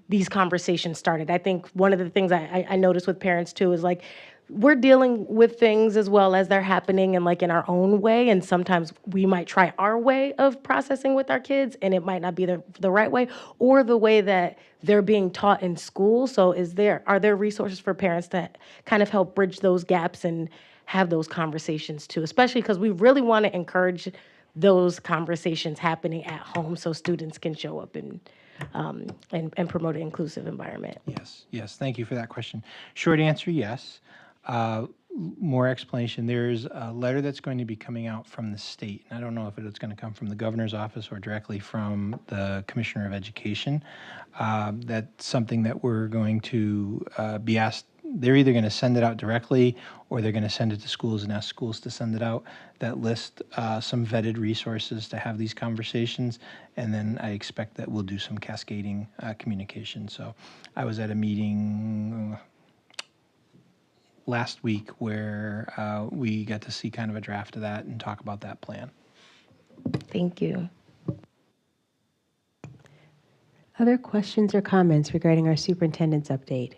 these conversations started? I think one of the things I notice with parents too is like we're dealing with things as well as they're happening and like in our own way, and sometimes we might try our way of processing with our kids and it might not be the right way or the way that they're being taught in school. So are there resources for parents to kind of help bridge those gaps and have those conversations too, especially because we really want to encourage those conversations happening at home so students can show up and promote an inclusive environment? Yes. Thank you for that question. Short answer, yes. More explanation. There's a letter that's going to be coming out from the state. And I don't know if it's going to come from the governor's office or directly from the commissioner of education. That's something that we're going to be asked. They're either going to send it out directly or they're going to send it to schools and ask schools to send it out that list some vetted resources to have these conversations. And then I expect that we'll do some cascading communication. So I was at a meeting last week where we got to see kind of a draft of that and talk about that plan. Thank you. Other questions or comments regarding our superintendent's update?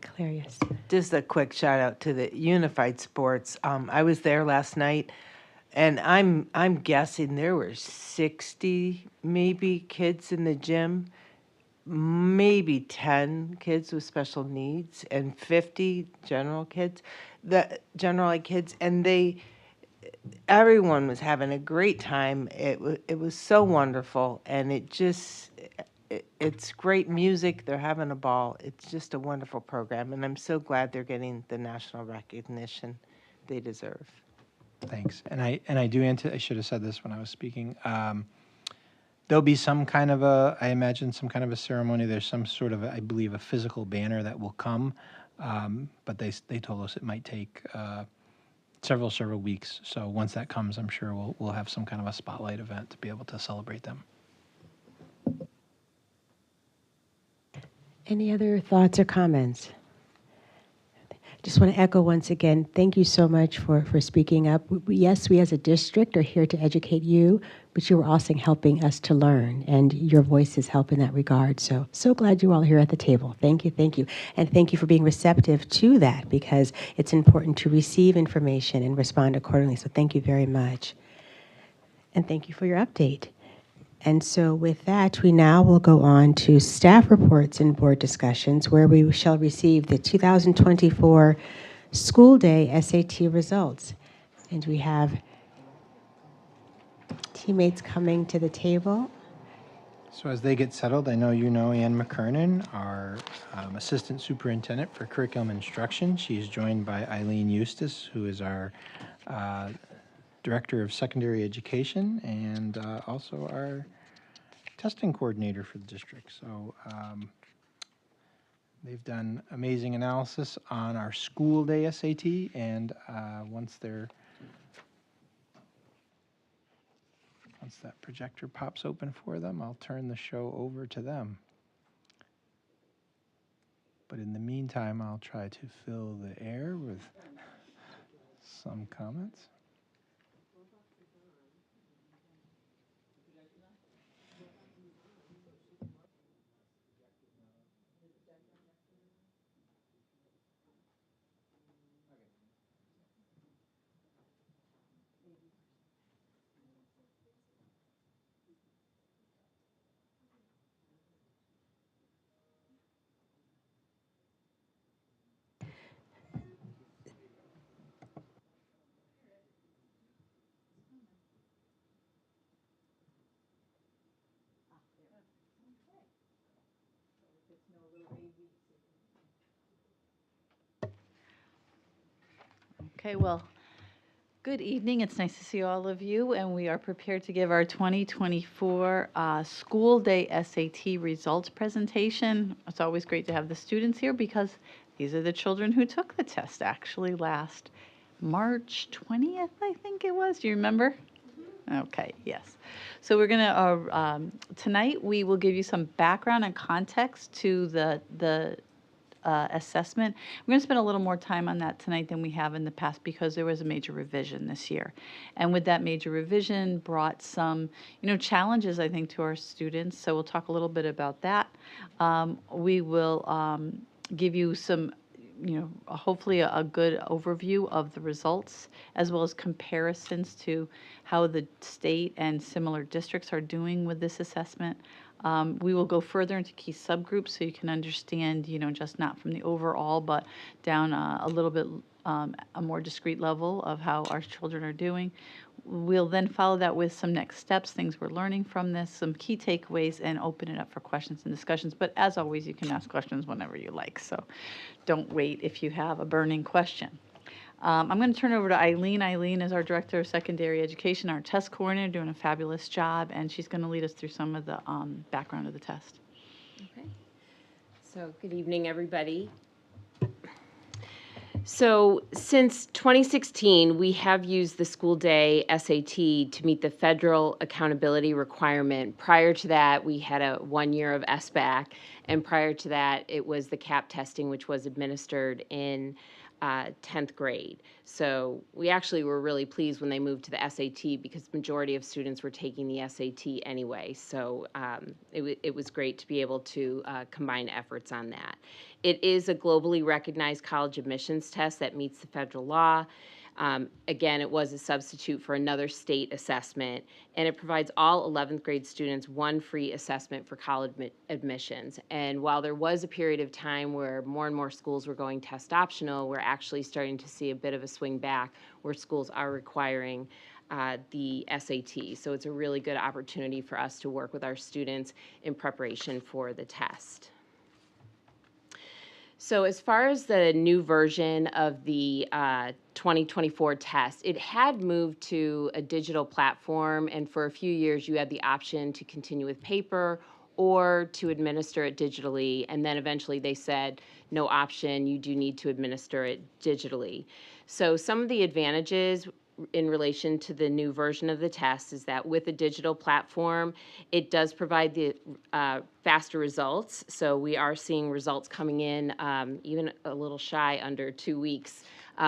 Claire, yes. Just a quick shout out to the Unified Sports. I was there last night, and I'm guessing there were 60 maybe kids in the gym, maybe 10 kids with special needs, and 50 general ed kids, and everyone was having a great time. It was so wonderful, and it's great music. They're having a ball. It's just a wonderful program, and I'm so glad they're getting the national recognition they deserve. Thanks. And I should have said this when I was speaking. There'll be I imagine some kind of a ceremony. There's some sort of, I believe, a physical banner that will come, but they told us it might take several weeks. So once that comes, I'm sure we'll have some kind of a spotlight event to be able to celebrate them. Any other thoughts or comments? Just want to echo once again, thank you so much for speaking up. Yes, we as a district are here to educate you, but you are also helping us to learn, and your voices help in that regard. So glad you're all here at the table. Thank you. And thank you for being receptive to that, because it's important to receive information and respond accordingly. So thank you very much. And thank you for your update. And so with that, we now will go on to staff reports and board discussions, where we shall receive the 2024 school day SAT results. And we have teammates coming to the table. So as they get settled, I know you know Ann McKernan, our Assistant Superintendent for Curriculum Instruction. She's joined by Eileen Eustace, who is our Director of Secondary Education and also our testing coordinator for the district. So they've done amazing analysis on our school day SAT, and once that projector pops open for them, I'll turn the show over to them. But in the meantime, I'll try to fill the air with some comments. Okay, well, good evening. It's nice to see all of you, and we are prepared to give our 2024 School Day SAT results presentation. It's always great to have the students here because these are the children who took the test actually last March 20th, I think it was. Do you remember? Okay, yes. So we're going to, tonight we will give you some background and context to the assessment. We're going to spend a little more time on that tonight than we have in the past because there was a major revision this year. And with that major revision brought some, challenges, I think, to our students. So we'll talk a little bit about that. We will give you some, hopefully a good overview of the results as well as comparisons to how the state and similar districts are doing with this assessment. We will go further into key subgroups so you can understand, just not from the overall, but down a little bit a more discrete level of how our children are doing. We'll then follow that with some next steps, things we're learning from this, some key takeaways, and open it up for questions and discussions. But as always, you can ask questions whenever you like, so don't wait if you have a burning question. I'm going to turn it over to Eileen. Eileen is our Director of Secondary Education, our test coordinator, doing a fabulous job, and she's going to lead us through some of the background of the test. Okay. So good evening, everybody. So since 2016, we have used the school day SAT to meet the federal accountability requirement. Prior to that, we had a 1 year of SBAC, and prior to that, it was the CAP testing, which was administered in 10th grade. So we actually were really pleased when they moved to the SAT because the majority of students were taking the SAT anyway. So it was great to be able to combine efforts on that. It is a globally recognized college admissions test that meets the federal law. Again, it was a substitute for another state assessment, and it provides all 11th grade students one free assessment for college admissions. And while there was a period of time where more and more schools were going test optional, we're actually starting to see a bit of a swing back where schools are requiring the SAT. So it's a really good opportunity for us to work with our students in preparation for the test. So as far as the new version of the 2024 test, it had moved to a digital platform, and for a few years you had the option to continue with paper or to administer it digitally, and then eventually they said, no option, you do need to administer it digitally. So some of the advantages in relation to the new version of the test is that with a digital platform, it does provide the faster results. So we are seeing results coming in even a little shy under 2 weeks.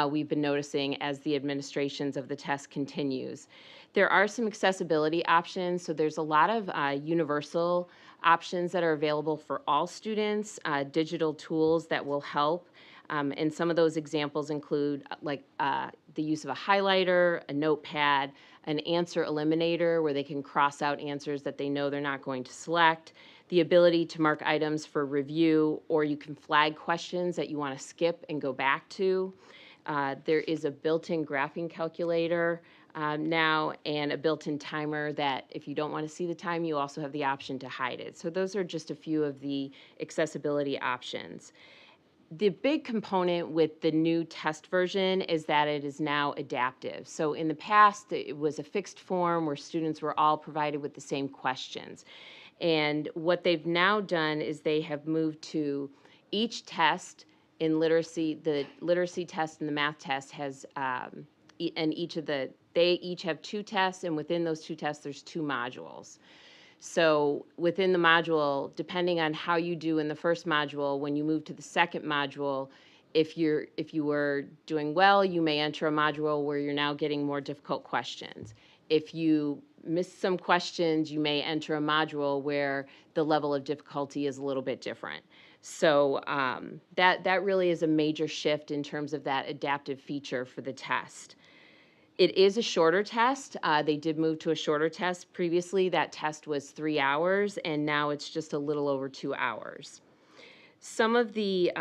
We've been noticing as the administrations of the test continues. There are some accessibility options. So there's a lot of universal options that are available for all students, digital tools that will help. And some of those examples include the use of a highlighter, a notepad, an answer eliminator where they can cross out answers that they know they're not going to select, the ability to mark items for review, or you can flag questions that you want to skip and go back to. There is a built-in graphing calculator now and a built-in timer that if you don't want to see the time, you also have the option to hide it. So those are just a few of the accessibility options. The big component with the new test version is that it is now adaptive. So in the past, it was a fixed form where students were all provided with the same questions. And what they've now done is they have moved to each test in literacy, the literacy test and the math test has, and they each have 2 tests, and within those 2 tests, there's 2 modules. So within the module, depending on how you do in the first module, when you move to the second module, if you were doing well, you may enter a module where you're now getting more difficult questions. If you miss some questions, you may enter a module where the level of difficulty is a little bit different. So that really is a major shift in terms of that adaptive feature for the test. It is a shorter test. They did move to a shorter test. Previously, that test was 3 hours, and now it's just a little over 2 hours. Some of the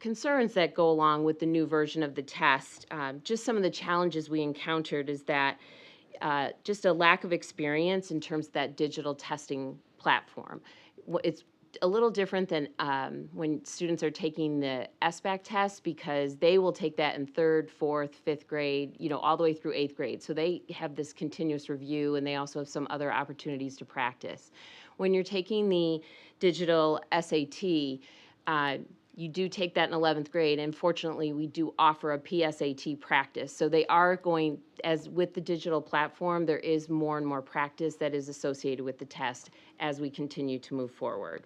concerns that go along with the new version of the test, just some of the challenges we encountered is that just a lack of experience in terms of that digital testing platform. It's a little different than when students are taking the SBAC test, because they will take that in 3rd, 4th, 5th grade, all the way through 8th grade. So they have this continuous review, and they also have some other opportunities to practice. When you're taking the digital SAT, you do take that in 11th grade, and fortunately, we do offer a PSAT practice. So they are going, as with the digital platform, there is more and more practice that is associated with the test as we continue to move forward.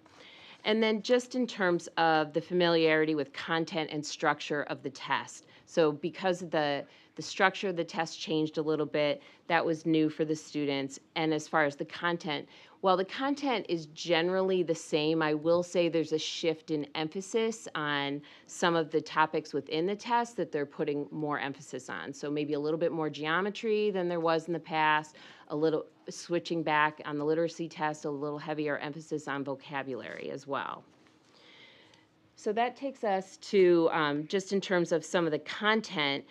And then just in terms of the familiarity with content and structure of the test. So because the structure of the test changed a little bit, that was new for the students. And as far as the content, while the content is generally the same, I will say there's a shift in emphasis on some of the topics within the test that they're putting more emphasis on. So maybe a little bit more geometry than there was in the past, a little switching back on the literacy test, a little heavier emphasis on vocabulary as well. So that takes us to, just in terms of some of the content,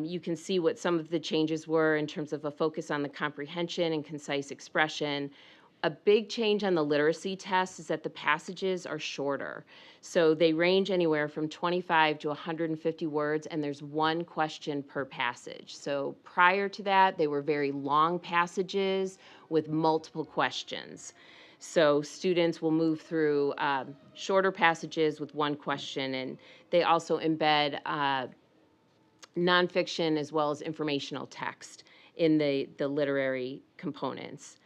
you can see what some of the changes were in terms of a focus on the comprehension and concise expression. A big change on the literacy test is that the passages are shorter. So they range anywhere from 25 to 150 words, and there's one question per passage. So prior to that, they were very long passages with multiple questions. So students will move through shorter passages with one question, and they also embed nonfiction as well as informational text in the literary components.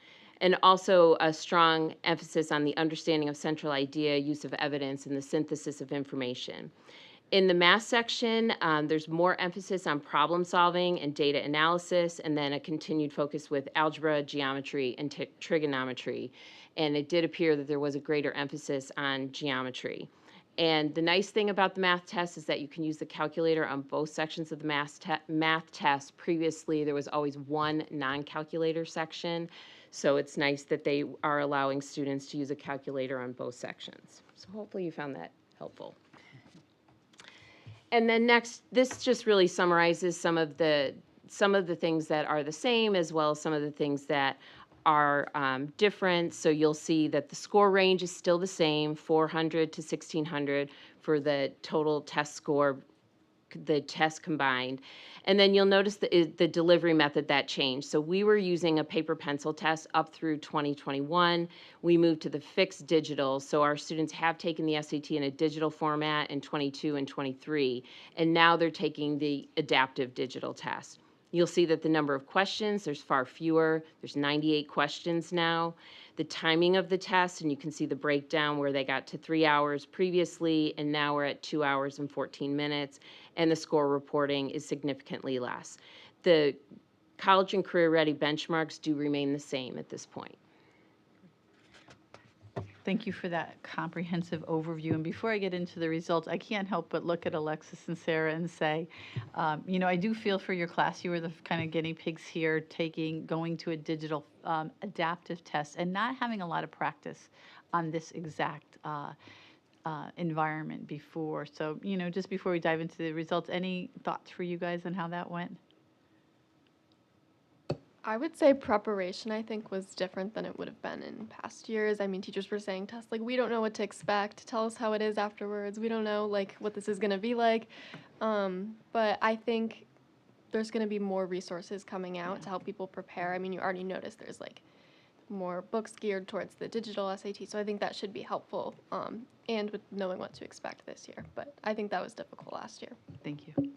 And also a strong emphasis on the understanding of central idea, use of evidence, and the synthesis of information. In the math section, there's more emphasis on problem solving and data analysis, and then a continued focus with algebra, geometry, and trigonometry. And it did appear that there was a greater emphasis on geometry. And the nice thing about the math test is that you can use the calculator on both sections of the math test. Previously, there was always one non-calculator section. So it's nice that they are allowing students to use a calculator on both sections. So hopefully you found that helpful. And then next, this just really summarizes some of the things that are the same, as well as some of the things that are different. So you'll see that the score range is still the same, 400 to 1600 for the total test score, the test combined. And then you'll notice the delivery method that changed. So we were using a paper pencil test up through 2021. We moved to the fixed digital. So our students have taken the SAT in a digital format in 22 and 23. And now they're taking the adaptive digital test. You'll see that the number of questions, there's far fewer. There's 98 questions now. The timing of the test, and you can see the breakdown where they got to 3 hours previously, and now we're at 2 hours and 14 minutes, and the score reporting is significantly less. The college and career ready benchmarks do remain the same at this point. Thank you for that comprehensive overview. And before I get into the results, I can't help but look at Alexis and Sarah and say, I do feel for your class. You were the kind of guinea pigs here, going to a digital adaptive test and not having a lot of practice on this exact environment before. So, just before we dive into the results, any thoughts for you guys on how that went? I would say preparation, I think, was different than it would have been in past years. I mean, teachers were saying to us, we don't know what to expect. Tell us how it is afterwards. We don't know, what this is going to be like. But I think there's going to be more resources coming out to help people prepare. I mean, you already noticed there's, more books geared towards the digital SAT, so I think that should be helpful, and with knowing what to expect this year. But I think that was difficult last year. Thank you.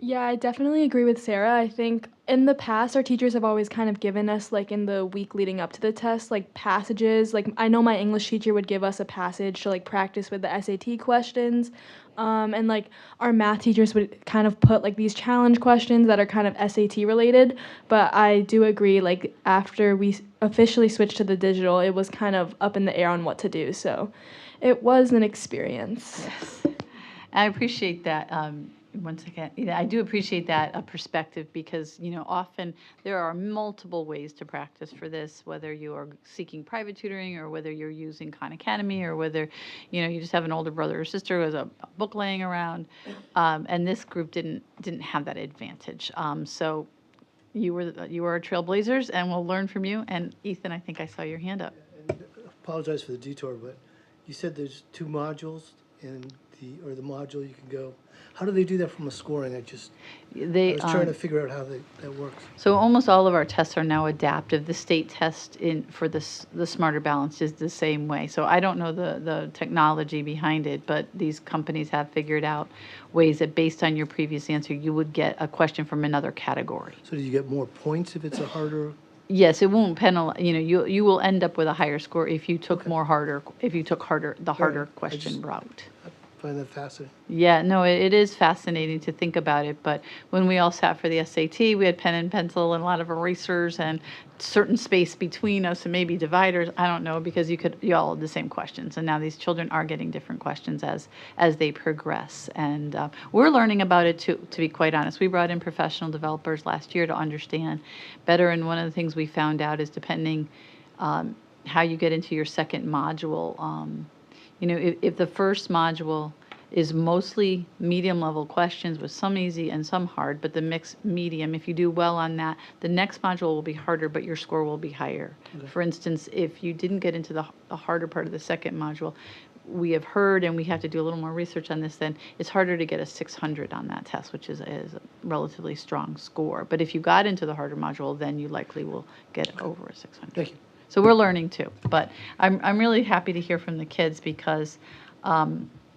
Yeah, I definitely agree with Sarah. I think in the past, our teachers have always kind of given us, in the week leading up to the test, passages. I know my English teacher would give us a passage to, practice with the SAT questions. And, our math teachers would kind of put, these challenge questions that are kind of SAT related. But I do agree, after we officially switched to the digital, it was kind of up in the air on what to do. So it was an experience. Yes. I appreciate that. Once again, I do appreciate that perspective because, often there are multiple ways to practice for this, whether you are seeking private tutoring or whether you're using Khan Academy or whether, you just have an older brother or sister who has a book laying around. And this group didn't have that advantage. So you were our trailblazers, and we'll learn from you. And Ethan, I think I saw your hand up. And apologize for the detour, but you said there's 2 modules in the module you can go. How do they do that from a scoring? I They, was trying to figure out how that works. So almost all of our tests are now adaptive. The state test for the Smarter Balance is the same way. So I don't know the technology behind it, but these companies have figured out ways that based on your previous answer, you would get a question from another category. So do you get more points if it's a harder? Yes, it won't penalize, you will end up with a higher score if you took the harder question route. I find that fascinating. Yeah, no, it is fascinating to think about it, but when we all sat for the SAT, we had pen and pencil and a lot of erasers and certain space between us and maybe dividers, I don't know, because you all had the same questions, and now these children are getting different questions as they progress, and we're learning about it too, to be quite honest. We brought in professional developers last year to understand better, and one of the things we found out is depending how you get into your second module, if the first module is mostly medium level questions with some easy and some hard, but the mixed medium, if you do well on that, the next module will be harder, but your score will be higher. Okay. For instance, if you didn't get into the harder part of the second module, we have heard, and we have to do a little more research on this, then it's harder to get a 600 on that test, which is a relatively strong score. But if you got into the harder module, then you likely will get over a 600. Thank you. So we're learning too, but I'm really happy to hear from the kids because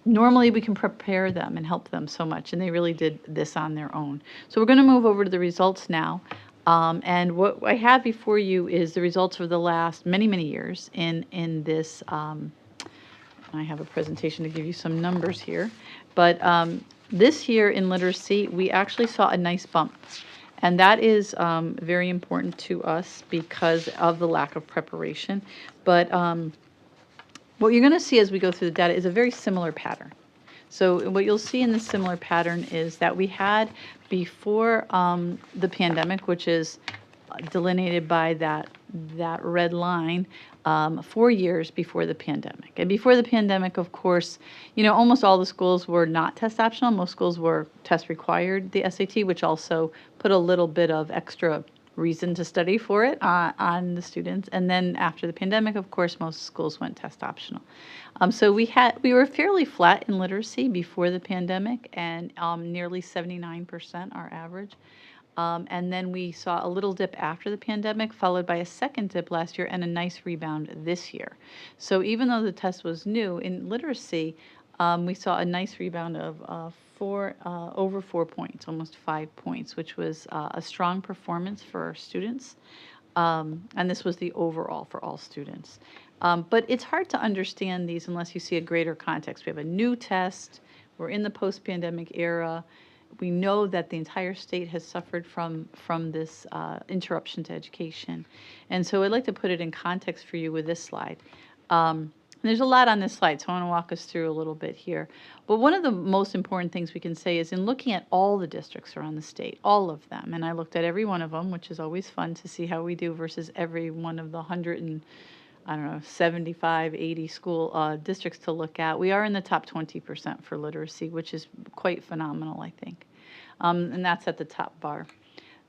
normally we can prepare them and help them so much, and they really did this on their own. So we're going to move over to the results now, and what I have before you is the results for the last many, many years in this. I have a presentation to give you some numbers here, but this year in literacy we actually saw a nice bump. And that is very important to us because of the lack of preparation. But what you're going to see as we go through the data is a very similar pattern. So what you'll see in this similar pattern is that we had before the pandemic, which is delineated by that red line, 4 years before the pandemic. And before the pandemic, of course, almost all the schools were not test optional. Most schools were test required, the SAT, which also put a little bit of extra reason to study for it on the students. And then after the pandemic, of course, most schools went test optional. So we were fairly flat in literacy before the pandemic, and nearly 79% our average. And then we saw a little dip after the pandemic, followed by a second dip last year and a nice rebound this year. So even though the test was new, in literacy, we saw a nice rebound of over 4 points, almost 5 points, which was a strong performance for our students. And this was the overall for all students. But it's hard to understand these unless you see a greater context. We have a new test. We're in the post-pandemic era. We know that the entire state has suffered from this interruption to education. And so I'd like to put it in context for you with this slide. There's a lot on this slide, so I want to walk us through a little bit here. But one of the most important things we can say is in looking at all the districts around the state, all of them, and I looked at every one of them, which is always fun to see how we do versus every one of the 75, 80 school districts to look at. We are in the top 20% for literacy, which is quite phenomenal, I think. And that's at the top bar.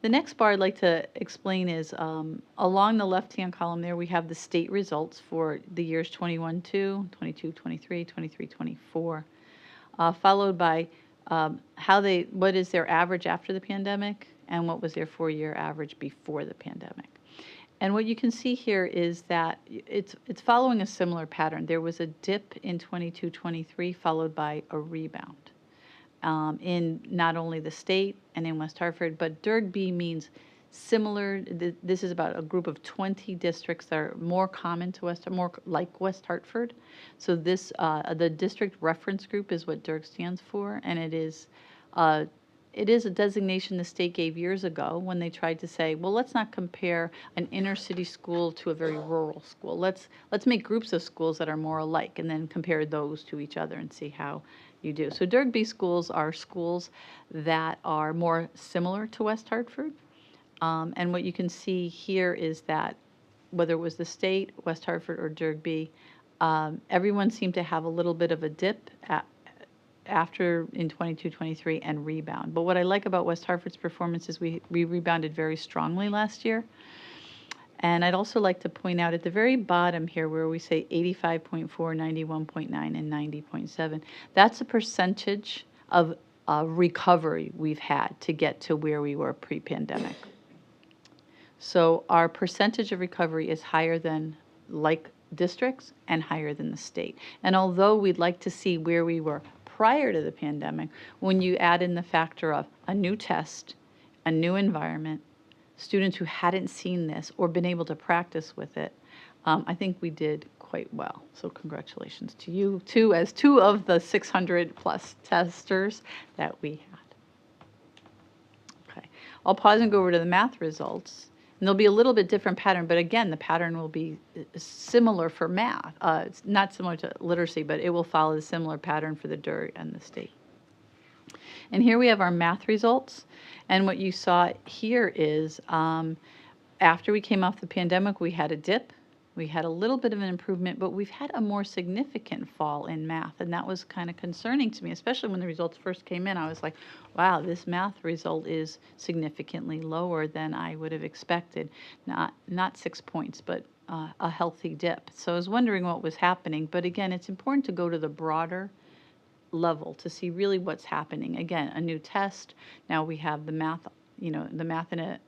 The next bar I'd like to explain is along the left-hand column there, we have the state results for the years 21-2, 22-23, 23-24, followed by what is their average after the pandemic and what was their 4-year average before the pandemic. And what you can see here is that it's following a similar pattern. There was a dip in 22-23 followed by a rebound in not only the state and in West Hartford, but DIRG B means similar. This is about a group of 20 districts that are more common to more like West Hartford. So this, the district reference group is what DIRG stands for, and it is a designation the state gave years ago when they tried to say, well, let's not compare an inner city school to a very rural school. Let's make groups of schools that are more alike and then compare those to each other and see how you do. So DIRG B schools are schools that are more similar to West Hartford. And what you can see here is that whether it was the state, West Hartford, or DIRG B, everyone seemed to have a little bit of a dip after in 22-23 and rebound. But what I like about West Hartford's performance is we rebounded very strongly last year. And I'd also like to point out at the very bottom here where we say 85.4, 91.9, and 90.7, that's a percentage of recovery we've had to get to where we were pre-pandemic. So our percentage of recovery is higher than like districts and higher than the state. And although we'd like to see where we were prior to the pandemic, when you add in the factor of a new test, a new environment, students who hadn't seen this or been able to practice with it, I think we did quite well. So congratulations to you too, as two of the 600 plus testers that we had. Okay, I'll pause and go over to the math results. And there'll be a little bit different pattern, but again, the pattern will be similar for math. It's not similar to literacy, but it will follow the similar pattern for the DIRG and the state. And here we have our math results. And what you saw here is after we came off the pandemic, we had a dip. We had a little bit of an improvement, but we've had a more significant fall in math. And that was kind of concerning to me, especially when the results first came in. I was like, wow, this math result is significantly lower than I would have expected. Not 6 points, but a healthy dip. So I was wondering what was happening. But again, it's important to go to the broader level to see really what's happening. Again, a new test. Now we have the math, the math in a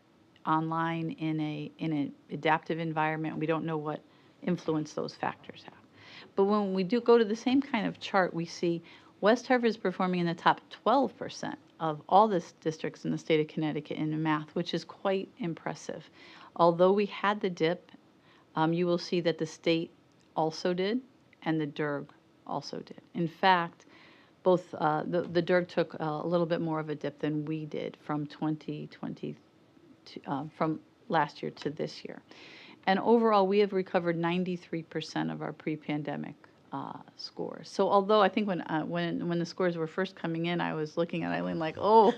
online in an adaptive environment. We don't know what influence those factors have. But when we do go to the same kind of chart, we see West Hartford is performing in the top 12% of all the districts in the state of Connecticut in math, which is quite impressive. Although we had the dip, you will see that the state also did and the DIRG also did. In fact, both the DIRG took a little bit more of a dip than we did from 2020 from last year to this year. And overall, we have recovered 93% of our pre-pandemic scores. So although I think when the scores were first coming in, I was looking at Eileen like, oh,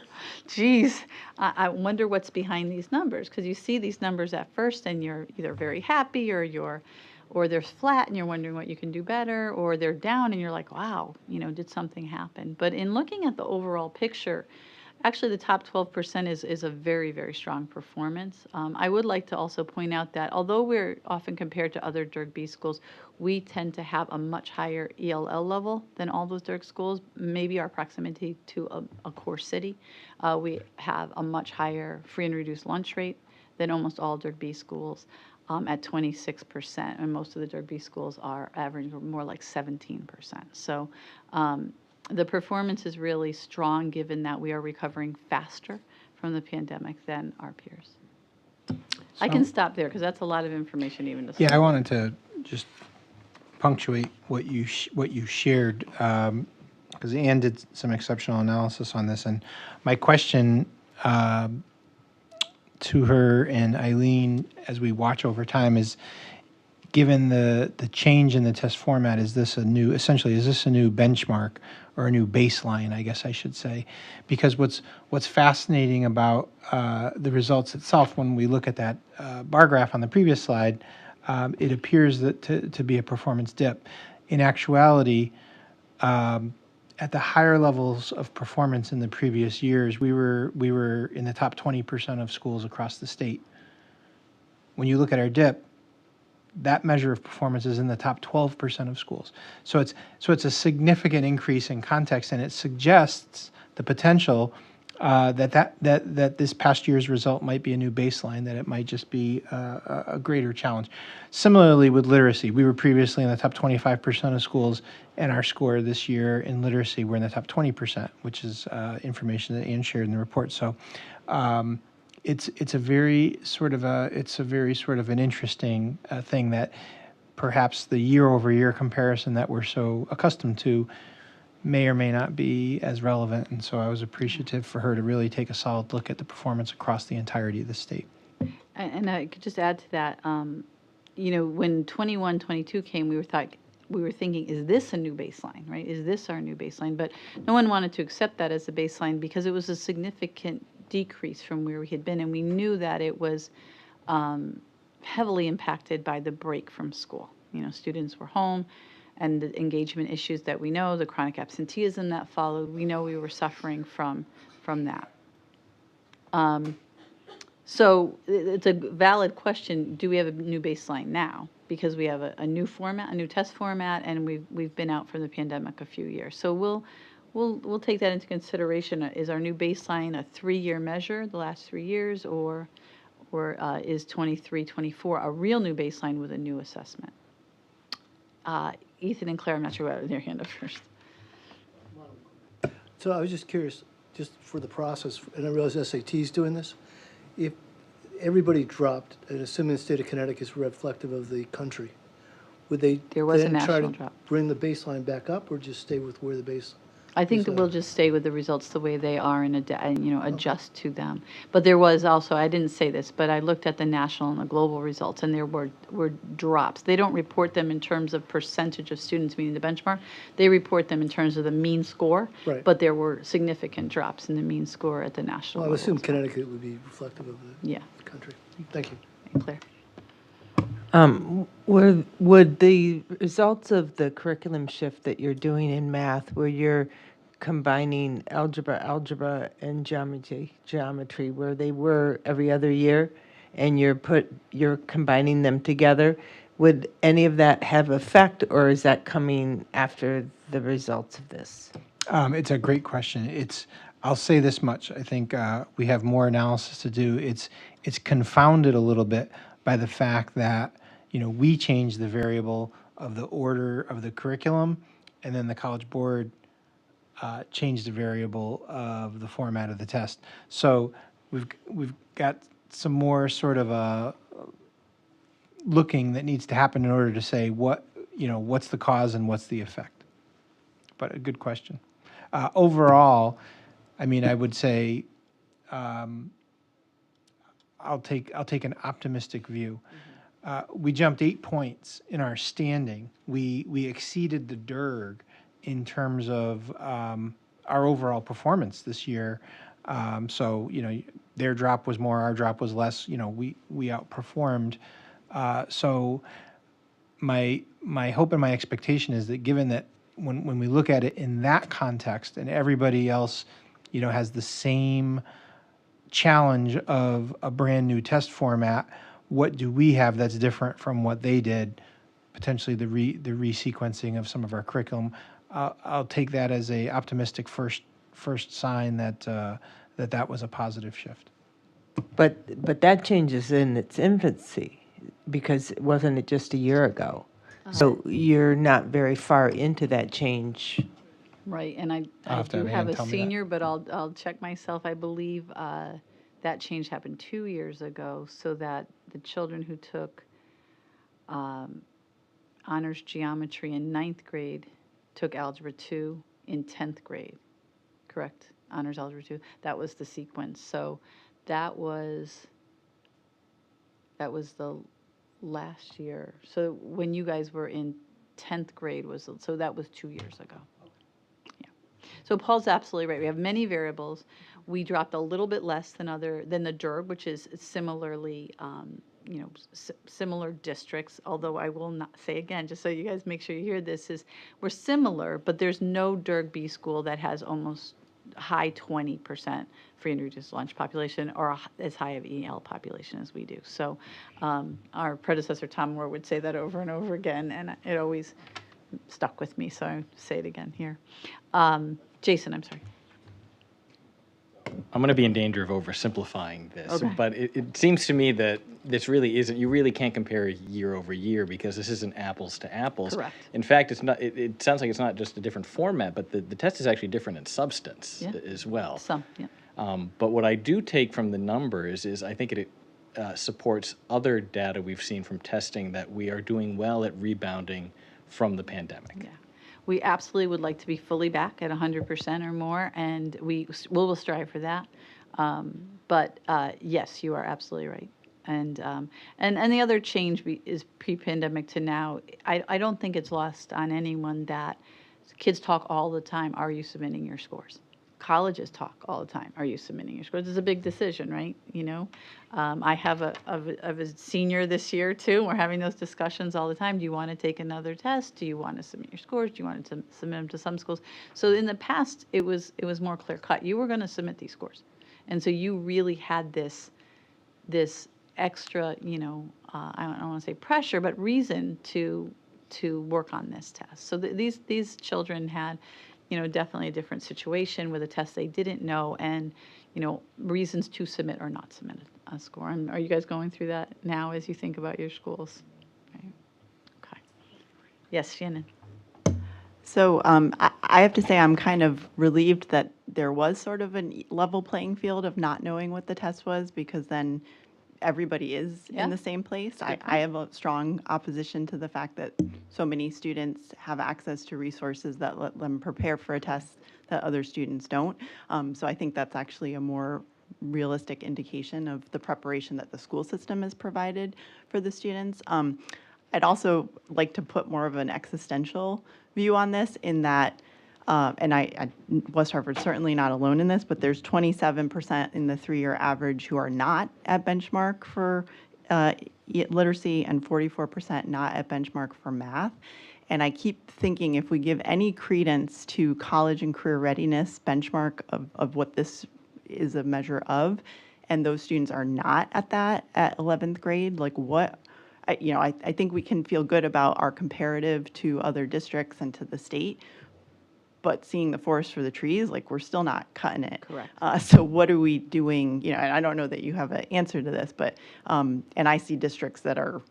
geez, I wonder what's behind these numbers. Because you see these numbers at first and you're either very happy or they're flat and you're wondering what you can do better, or they're down and you're like, wow, did something happen? But in looking at the overall picture, actually the top 12% is a very, very strong performance. I would like to also point out that although we're often compared to other DIRG B schools, we tend to have a much higher ELL level than all those DIRG schools, maybe our proximity to a core city. We have a much higher free and reduced lunch rate than almost all DIRG B schools. At 26%, and most of the DIRG B schools are averaging more like 17%. So the performance is really strong given that we are recovering faster from the pandemic than our peers. I can stop there because that's a lot of information even to I wanted to just punctuate what you shared because Ann did some exceptional analysis on this, and my question to her and Eileen as we watch over time is, given the change in the test format, is this a new benchmark or a new baseline, I guess I should say? Because what's fascinating about the results itself, when we look at that bar graph on the previous slide, it appears that to be a performance dip. In actuality, at the higher levels of performance in the previous years, we were in the top 20% of schools across the state. When you look at our dip, that measure of performance is in the top 12% of schools. So it's a significant increase in context, and it suggests the potential that this past year's result might be a new baseline, that it might just be a greater challenge. Similarly with literacy, we were previously in the top 25% of schools, and our score this year in literacy, we're in the top 20%, which is information that Ann shared in the report. So it's a very sort of an interesting thing that perhaps the year-over-year comparison that we're so accustomed to may or may not be as relevant. And so I was appreciative for her to really take a solid look at the performance across the entirety of the state. And I could just add to that, when 21-22 came, we were thinking, is this a new baseline, right? Is this our new baseline? But no one wanted to accept that as a baseline because it was a significant decrease from where we had been, and we knew that it was heavily impacted by the break from school. Students were home, and the engagement issues that we know, the chronic absenteeism that followed, we know we were suffering from that. So it's a valid question. Do we have a new baseline now? Because we have a new format, a new test format, and we've been out from the pandemic a few years. So we'll take that into consideration. Is our new baseline a 3-year measure, the last 3 years, or is 23, 24 a real new baseline with a new assessment? Ethan and Claire, I'm not sure what their hand up first. So I was just curious, just for the process, and I realize SAT's doing this, if everybody dropped, and assuming the state of Connecticut is reflective of the country, would they There was a then try national to drop. bring the baseline back up, or just stay with where the base? I think that we'll just stay with the results the way they are and adjust to them. But there was also, I didn't say this, but I looked at the national and the global results, and there were drops. They don't report them in terms of percentage of students meeting the benchmark. They report them in terms of the mean score. Right. But there were significant drops in the mean score at the national Well, I would level. assume Connecticut would be reflective of the Yeah. country. Thank you. Claire. Would the results of the curriculum shift that you're doing in math, where you're combining algebra, and geometry, where they were every other year, and you're combining them together, would any of that have effect, or is that coming after the results of this? It's a great question. I'll say this much. I think we have more analysis to do. It's confounded a little bit by the fact that we changed the variable of the order of the curriculum, and then the College Board changed the variable of the format of the test. So we've got some more sort of looking that needs to happen in order to say what's the cause and what's the effect. But a good question. Overall, I mean, I would say I'll take an optimistic view. We jumped 8 points in our standing. We exceeded the DERG in terms of our overall performance this year. So their drop was more, our drop was less. We outperformed. So my hope and my expectation is that, given that when we look at it in that context, and everybody else has the same challenge of a brand new test format, what do we have that's different from what they did? Potentially the resequencing of some of our curriculum. I'll take that as a optimistic first sign that that was a positive shift. But that change is in its infancy, because wasn't it just a year ago? So you're not very far into that change. Right, and I have to do have have Ann a tell me that. senior, but I'll check myself. I believe that change happened 2 years ago, so that the children who took honors geometry in 9th grade took algebra 2 in 10th grade, correct? Honors algebra 2. That was the sequence. So that was the last year. So when you guys were in 10th grade so that was 2 years ago. Yeah. So Paul's absolutely right. We have many variables. We dropped a little bit less than the DERG, which is similarly, similar districts. Although I will not say again, just so you guys make sure you hear this, is we're similar, but there's no DERG B school that has almost high 20% free and reduced lunch population, or as high of EL population as we do. So our predecessor, Tom Moore, would say that over and over again, and it always stuck with me, so I say it again here. Jason, I'm sorry. I'm going to be in danger of oversimplifying this, Okay. but it seems to me that this really isn't, you really can't compare year over year, because this isn't apples to apples. Correct. In fact, it's not. It sounds like it's not just a different format, but the test is actually different in substance as well. Some, yeah. But what I do take from the numbers is I think it supports other data we've seen from testing that we are doing well at rebounding from the pandemic. Yeah. We absolutely would like to be fully back at 100% or more, and we will strive for that. But yes, you are absolutely right. And the other change is pre-pandemic to now. I don't think it's lost on anyone that kids talk all the time, are you submitting your scores? Colleges talk all the time, are you submitting your scores? It's a big decision, right? I have a senior this year too. We're having those discussions all the time. Do you want to take another test? Do you want to submit your scores? Do you want to submit them to some schools? So in the past, it was more clear cut. You were going to submit these scores. And so you really had this this extra, I don't want to say pressure, but reason to work on this test. So these children had, definitely a different situation with a test they didn't know, and reasons to submit or not submit a score. And are you guys going through that now as you think about your schools? Right. Okay. Yes, Shannon. So I have to say I'm kind of relieved that there was sort of a level playing field of not knowing what the test was, because then everybody is Yeah. in the same place. I have a strong opposition to the fact that so many students have access to resources that let them prepare for a test that other students don't. So I think that's actually a more realistic indication of the preparation that the school system has provided for the students. I'd also like to put more of an existential view on this, in that, West Hartford's certainly not alone in this, but there's 27% in the 3-year average who are not at benchmark for literacy, and 44% not at benchmark for math. And I keep thinking, if we give any credence to college and career readiness benchmark of what this is a measure of, and those students are not at that at 11th grade, like what? I think we can feel good about our comparative to other districts and to the state, but seeing the forest for the trees, like, we're still not cutting it. Correct. So what are we doing? And I don't know that you have an answer to this, but, and I see districts that are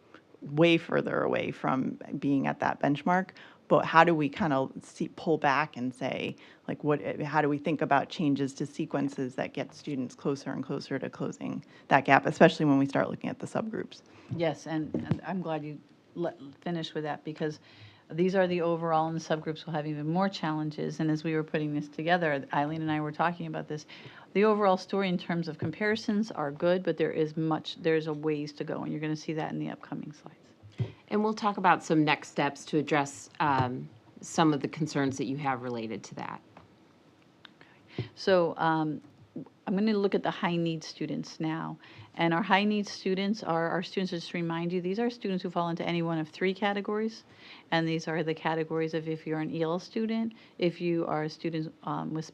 way further away from being at that benchmark, but how do we kind of pull back and say, like, how do we think about changes to sequences that get students closer and closer to closing that gap, especially when we start looking at the subgroups? Yes, and I'm glad you finished with that, because these are the overall, and the subgroups will have even more challenges. And as we were putting this together, Eileen and I were talking about this. The overall story in terms of comparisons are good, but there's a ways to go, and you're going to see that in the upcoming slides. And we'll talk about some next steps to address some of the concerns that you have related to that. So I'm going to look at the high need students now. And our high need students are our students, just to remind you, these are students who fall into any one of 3 categories. And these are the categories of if you're an EL student, if you are a student with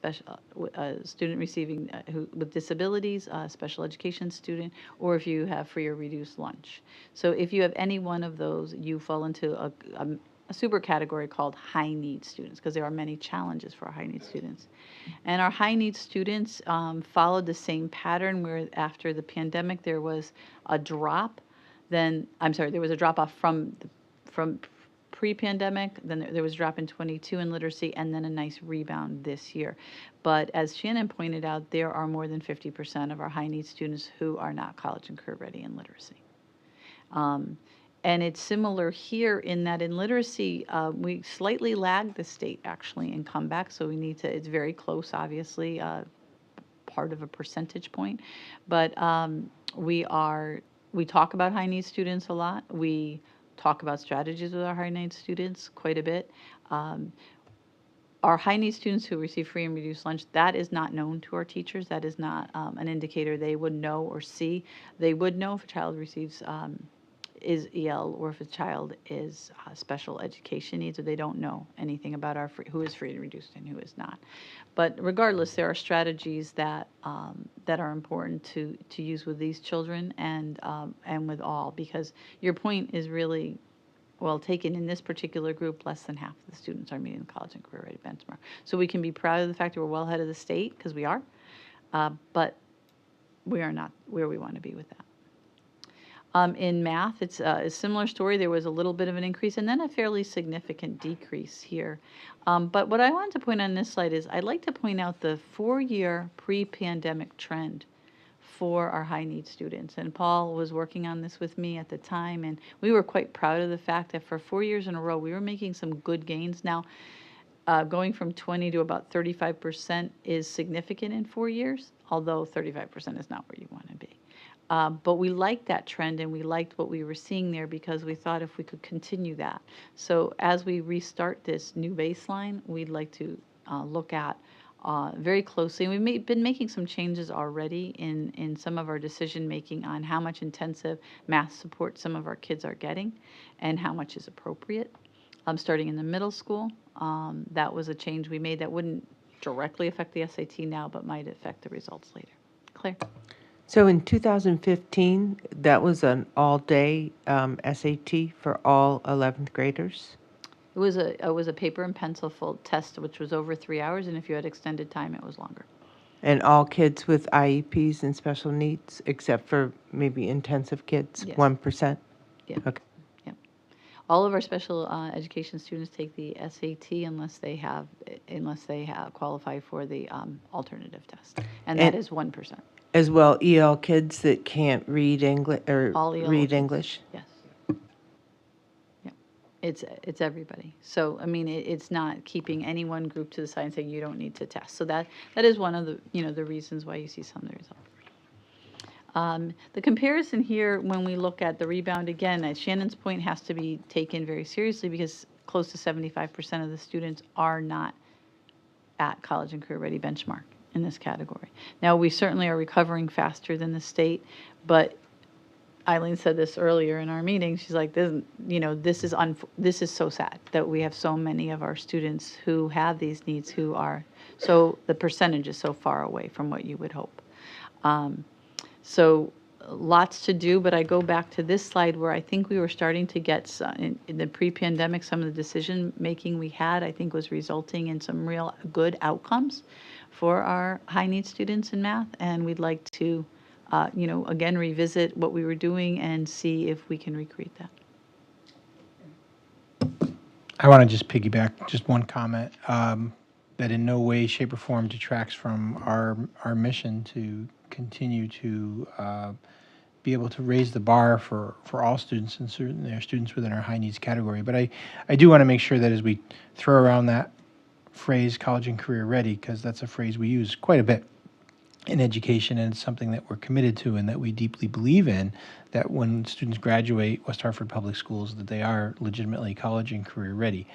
student receiving with disabilities, special education student, or if you have free or reduced lunch. So if you have any one of those, you fall into a super category called high need students, because there are many challenges for our high need students. And our high need students followed the same pattern, where after the pandemic there was a drop, there was a drop off from pre-pandemic, then there was a drop in 22 in literacy, and then a nice rebound this year. But as Shannon pointed out, there are more than 50% of our high need students who are not college and career ready in literacy. And it's similar here in that in literacy, we slightly lag the state actually in comeback. So we need to, it's very close, obviously, part of a percentage point. But we talk about high need students a lot. We talk about strategies with our high need students quite a bit. Our high need students who receive free and reduced lunch, that is not known to our teachers. That is not an indicator they would know or see. They would know if a child receives is EL, or if a child is special education needs, or they don't know anything about who is free and reduced and who is not. But regardless, there are strategies that that are important to use with these children and with all, because your point is really well taken. In this particular group, less than half of the students are meeting the college and career ready benchmark. So we can be proud of the fact that we're well ahead of the state, because we are, but we are not where we want to be with that. In math, it's a similar story. There was a little bit of an increase and then a fairly significant decrease here. But what I wanted to point on this slide is I'd like to point out the 4-year pre-pandemic trend for our high need students. And Paul was working on this with me at the time, and we were quite proud of the fact that for 4 years in a row, we were making some good gains. Now, going from 20 to about 35% is significant in 4 years, although 35% is not where you want to be. But we liked that trend, and we liked what we were seeing there, because we thought if we could continue that. So as we restart this new baseline, we'd like to look at very closely. And we've been making some changes already in some of our decision making on how much intensive math support some of our kids are getting and how much is appropriate. Starting in the middle school, that was a change we made that wouldn't directly affect the SAT now, but might affect the results later. Claire? So in 2015, that was an all-day SAT for all 11th graders? It was a paper and pencil full test, which was over 3 hours, and if you had extended time, it was longer. And all kids with IEPs and special needs, except for maybe intensive kids, Yes. 1%? Yeah. Okay. Yeah. All of our special education students take the SAT unless they qualify for the alternative test, and that is 1%. As well, EL kids that can't read English or All EL read kids. English? Yes. Yeah. It's everybody. So, I mean, it's not keeping any one group to the side and saying you don't need to test. So that is one of the, the reasons why you see some of the results. The comparison here, when we look at the rebound, again, at Shannon's point, has to be taken very seriously because close to 75% of the students are not at college and career ready benchmark in this category. Now, we certainly are recovering faster than the state, but Eileen said this earlier in our meeting. She's like, this is so sad that we have so many of our students who have these needs so the percentage is so far away from what you would hope. So lots to do, but I go back to this slide where I think we were starting to get, in the pre-pandemic, some of the decision-making we had, I think was resulting in some real good outcomes for our high-need students in math, and we'd like to, again, revisit what we were doing and see if we can recreate that. I want to just piggyback just one comment that in no way, shape, or form detracts from our mission to continue to be able to raise the bar for all students, and certainly our students within our high needs category. But I do want to make sure that as we throw around that phrase college and career ready, because that's a phrase we use quite a bit in education, and it's something that we're committed to and that we deeply believe in, that when students graduate West Hartford Public Schools, that they are legitimately college and career ready.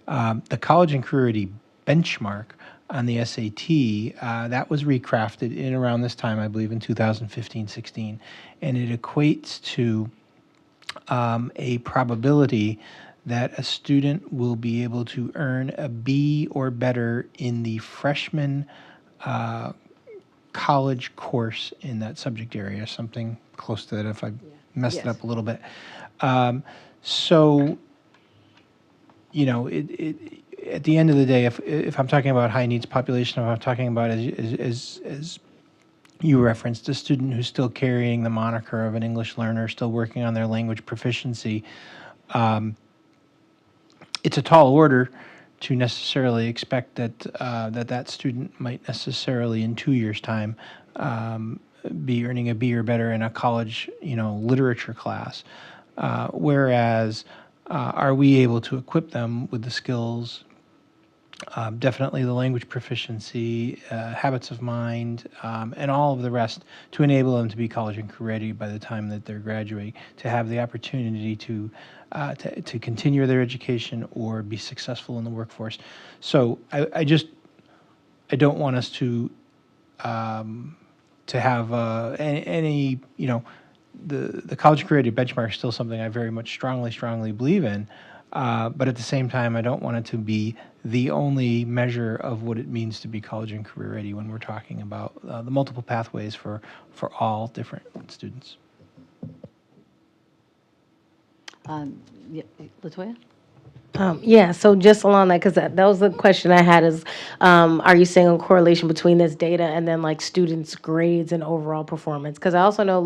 The college and career ready benchmark on the SAT, that was recrafted in around this time, I believe in 2015-16, and it equates to a probability that a student will be able to earn a B or better in the freshman college course in that subject area, something close to that if I messed it up a little bit. So, at the end of the day, if I'm talking about high needs population, if I'm talking about, as you referenced, a student who's still carrying the moniker of an English learner, still working on their language proficiency, it's a tall order to necessarily expect that that student might necessarily in 2 years' time be earning a B or better in a college, literature class. Whereas, are we able to equip them with the skills? Definitely the language proficiency, habits of mind, and all of the rest to enable them to be college and career ready by the time that they're graduating, to have the opportunity to continue their education or be successful in the workforce. So I don't want us to have any the college career ready benchmark is still something I very much strongly believe in. But at the same time, I don't want it to be the only measure of what it means to be college and career ready when we're talking about the multiple pathways for all different students. Latoya? Yeah, so just along that, because that was the question I had is, are you seeing a correlation between this data and then like students' grades and overall performance? Because I also know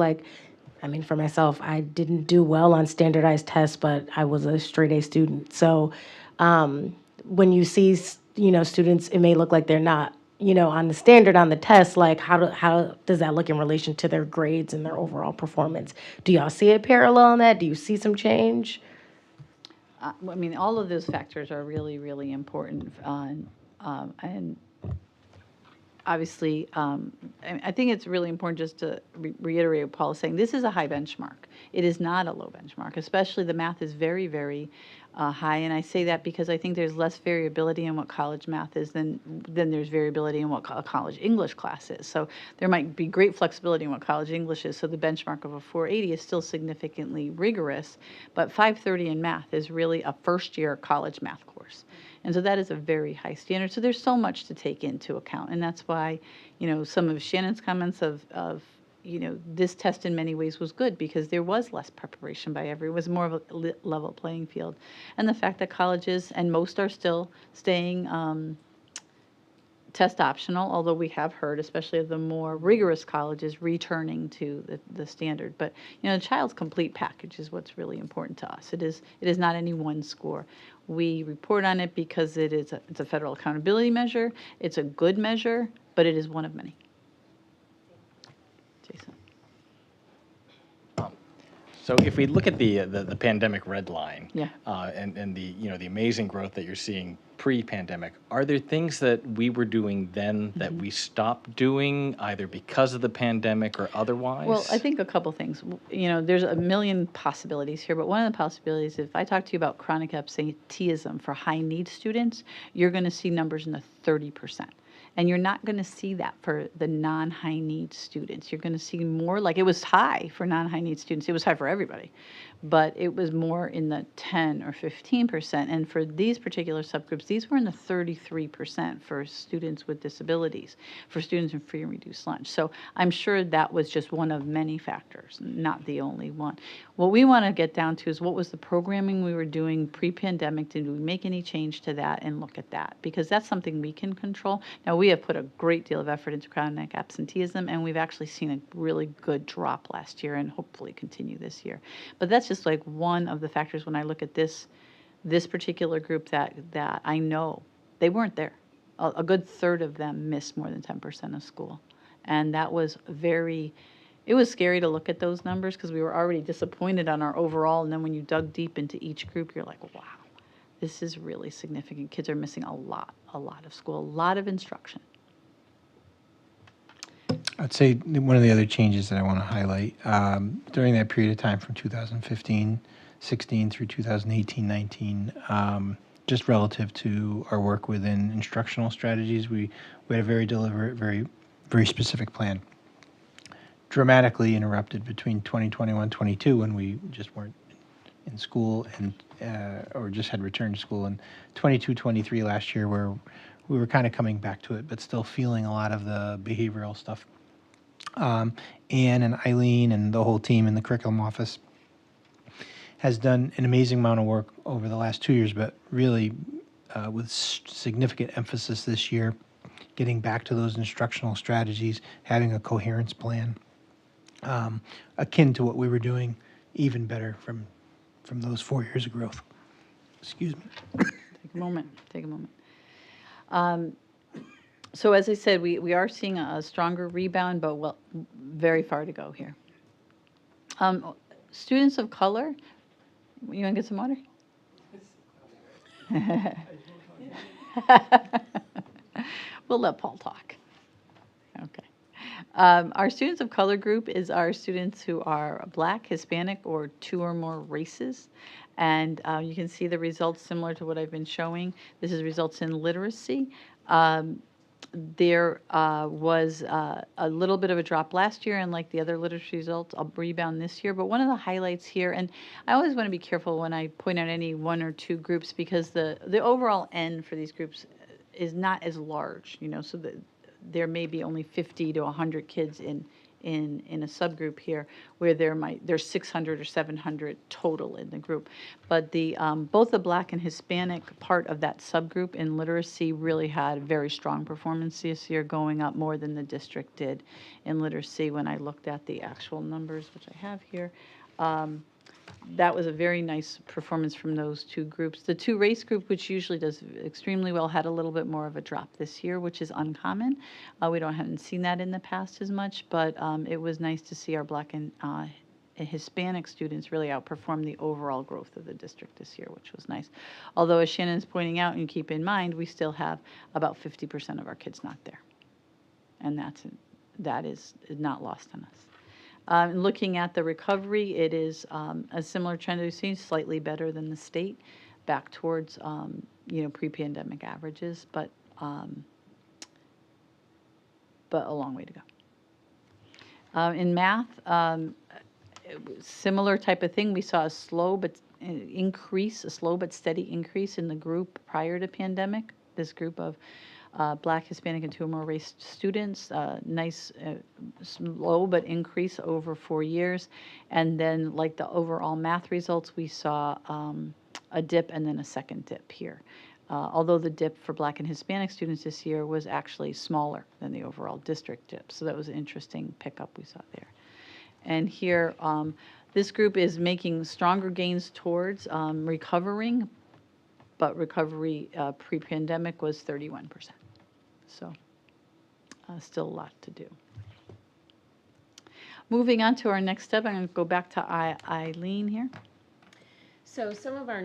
for myself, I didn't do well on standardized tests, but I was a straight A student. So when you see, students, it may look like they're not, on the standard on the test, like how does that look in relation to their grades and their overall performance? Do y'all see a parallel in that? Do you see some change? All of those factors are really, really important. And obviously, I think it's really important just to reiterate what Paul is saying. This is a high benchmark. It is not a low benchmark, especially the math is very, very high. And I say that because I think there's less variability in what college math is than there's variability in what a college English class is. So there might be great flexibility in what college English is. So the benchmark of a 480 is still significantly rigorous, but 530 in math is really a first-year college math course. And so that is a very high standard. So there's so much to take into account. And that's why, some of Shannon's comments of this test in many ways was good because there was less preparation by everyone. It was more of a level playing field. And the fact that colleges, and most are still staying test optional, although we have heard, especially of the more rigorous colleges, returning to the standard. But, the child's complete package is what's really important to us. It is not any one score. We report on it because it's a federal accountability measure. It's a good measure, but it is one of many. Jason. So if we look at the pandemic red line, Yeah. And the amazing growth that you're seeing pre-pandemic, are there things that we were doing then that we stopped doing either because of the pandemic or otherwise? Well, I think a couple things. There's a million possibilities here, but one of the possibilities, if I talk to you about chronic absenteeism for high need students, you're going to see numbers in the 30%. And you're not going to see that for the non-high need students. You're going to see more, like it was high for non-high need students. It was high for everybody, but it was more in the 10 or 15%. And for these particular subgroups, these were in the 33% for students with disabilities, for students in free and reduced lunch. So I'm sure that was just one of many factors, not the only one. What we want to get down to is what was the programming we were doing pre-pandemic? Did we make any change to that and look at that? Because that's something we can control. Now, we have put a great deal of effort into chronic absenteeism, and we've actually seen a really good drop last year and hopefully continue this year. But that's just like one of the factors when I look at this particular group that I know they weren't there. A good third of them missed more than 10% of school. And that was it was scary to look at those numbers because we were already disappointed on our overall. And then when you dug deep into each group, you're like, wow, this is really significant. Kids are missing a lot of school, a lot of instruction. I'd say one of the other changes that I want to highlight during that period of time from 2015-16 through 2018-19, just relative to our work within instructional strategies, we had a very deliberate, very, very specific plan. Dramatically interrupted between 2021-22 when we just weren't in school and or just had returned to school, and 22-23 last year where we were kind of coming back to it, but still feeling a lot of the behavioral stuff. Anne and Eileen and the whole team in the curriculum office has done an amazing amount of work over the last 2 years, but really with significant emphasis this year, getting back to those instructional strategies, having a coherence plan, akin to what we were doing, even better from those 4 years of growth. Excuse me. Take a moment. So as I said, we are seeing a stronger rebound, but very far to go here. Students of color, you want to get some water? We'll let Paul talk. Okay. Our students of color group is our students who are Black, Hispanic, or 2 or more races. And you can see the results similar to what I've been showing. This is results in literacy. There was a little bit of a drop last year, and like the other literacy results, a rebound this year. But one of the highlights here, and I always want to be careful when I point out any 1 or 2 groups because the overall N for these groups is not as large, so there may be only 50 to 100 kids in a subgroup here where there's 600 or 700 total in the group. But both the Black and Hispanic part of that subgroup in literacy really had very strong performance this year, going up more than the district did in literacy when I looked at the actual numbers, which I have here. That was a very nice performance from those 2 groups. The 2 race group, which usually does extremely well, had a little bit more of a drop this year, which is uncommon. We haven't seen that in the past as much, but it was nice to see our Black and Hispanic students really outperform the overall growth of the district this year, which was nice. Although, as Shannon's pointing out, and keep in mind, we still have about 50% of our kids not there. And that is not lost on us. Looking at the recovery, it is a similar trend we've seen, slightly better than the state, back towards pre-pandemic averages, but a long way to go. In math, similar type of thing. We saw a slow but steady increase in the group prior to pandemic. This group of Black, Hispanic, and two or more race students, nice, slow but increase over 4 years. And then like the overall math results, we saw a dip and then a second dip here. Although the dip for Black and Hispanic students this year was actually smaller than the overall district dip. So that was an interesting pickup we saw there. And here, this group is making stronger gains towards recovering, but recovery pre-pandemic was 31%. So still a lot to do. Moving on to our next step, I'm going to go back to Eileen here. So some of our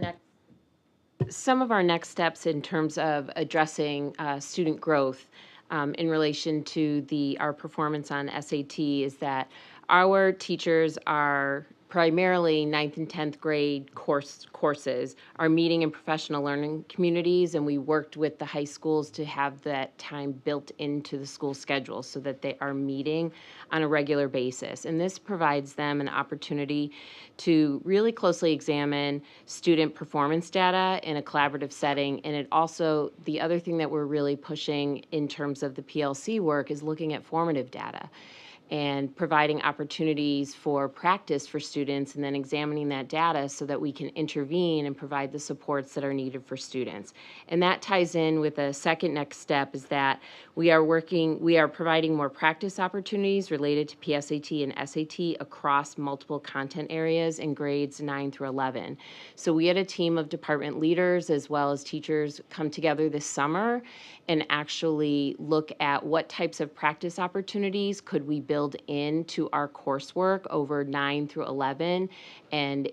next steps in terms of addressing student growth in relation to our performance on SAT is that our teachers are primarily 9th and 10th grade courses are meeting in professional learning communities, and we worked with the high schools to have that time built into the school schedule so that they are meeting on a regular basis. And this provides them an opportunity to really closely examine student performance data in a collaborative setting. And it also, the other thing that we're really pushing in terms of the PLC work is looking at formative data and providing opportunities for practice for students and then examining that data so that we can intervene and provide the supports that are needed for students. And that ties in with a second next step is that we are providing more practice opportunities related to PSAT and SAT across multiple content areas in grades 9 through 11. So we had a team of department leaders as well as teachers come together this summer and actually look at what types of practice opportunities could we build into our coursework over 9 through 11, and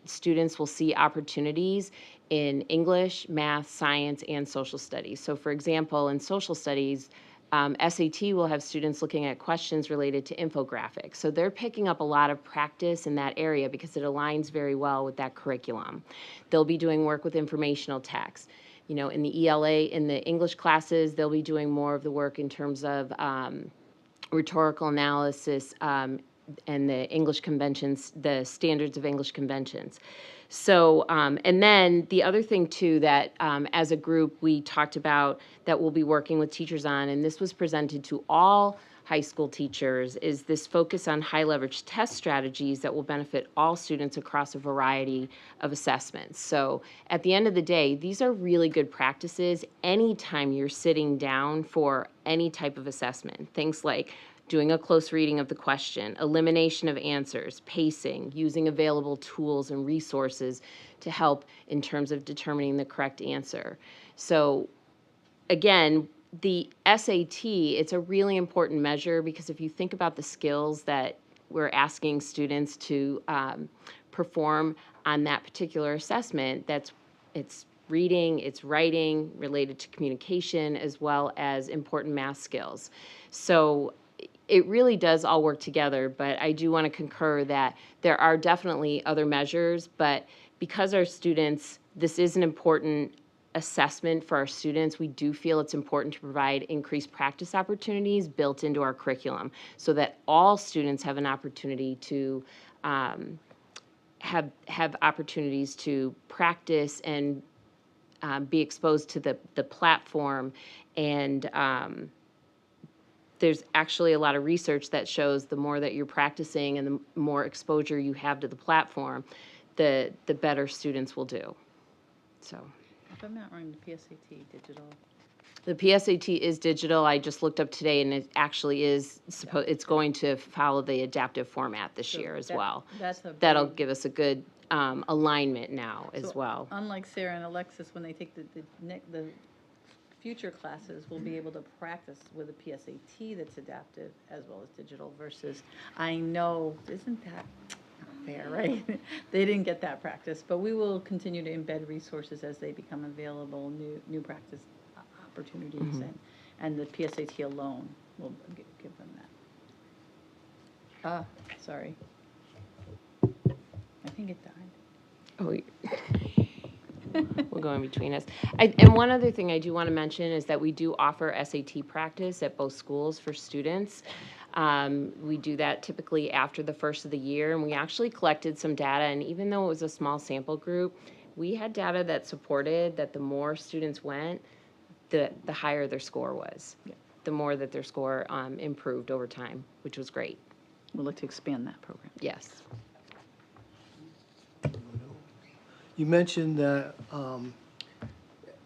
students will see opportunities in English, math, science, and social studies. So for example, in social studies, SAT will have students looking at questions related to infographics. So they're picking up a lot of practice in that area because it aligns very well with that curriculum. They'll be doing work with informational text. You know, in the ELA, in the English classes, they'll be doing more of the work in terms of rhetorical analysis and the English conventions, the standards of English conventions. So, and then the other thing too that as a group we talked about that we'll be working with teachers on, and this was presented to all high school teachers, is this focus on high leverage test strategies that will benefit all students across a variety of assessments. So at the end of the day, these are really good practices anytime you're sitting down for any type of assessment. Things like doing a close reading of the question, elimination of answers, pacing, using available tools and resources to help in terms of determining the correct answer. So again, the SAT, it's a really important measure because if you think about the skills that we're asking students to perform on that particular assessment, it's reading, it's writing related to communication, as well as important math skills. So it really does all work together, but I do want to concur that there are definitely other measures, but because our students, this is an important assessment for our students, we do feel it's important to provide increased practice opportunities built into our curriculum so that all students have an opportunity to have opportunities to practice and be exposed to the platform. And there's actually a lot of research that shows the more that you're practicing and the more exposure you have to the platform, the better students will do. So. If I'm not wrong, the PSAT digital. The PSAT is digital. I just looked up today, and it actually is it's going to follow the adaptive format this year as well. That'll give us a good alignment now as well. Unlike Sarah and Alexis, when they take the future classes, we'll be able to practice with a PSAT that's adaptive as well as digital versus, I know, isn't that fair, right? They didn't get that practice, but we will continue to embed resources as they become available, new practice opportunities, and the PSAT alone will give them that. Sorry. I think it died. Oh, we'll go in between us. And one other thing I do want to mention is that we do offer SAT practice at both schools for students. We do that typically after the first of the year, and we actually collected some data, and even though it was a small sample group, we had data that supported that the more students went, the higher their score was, the more that their score improved over time, which was great. We'd like to expand that program. Yes. You mentioned that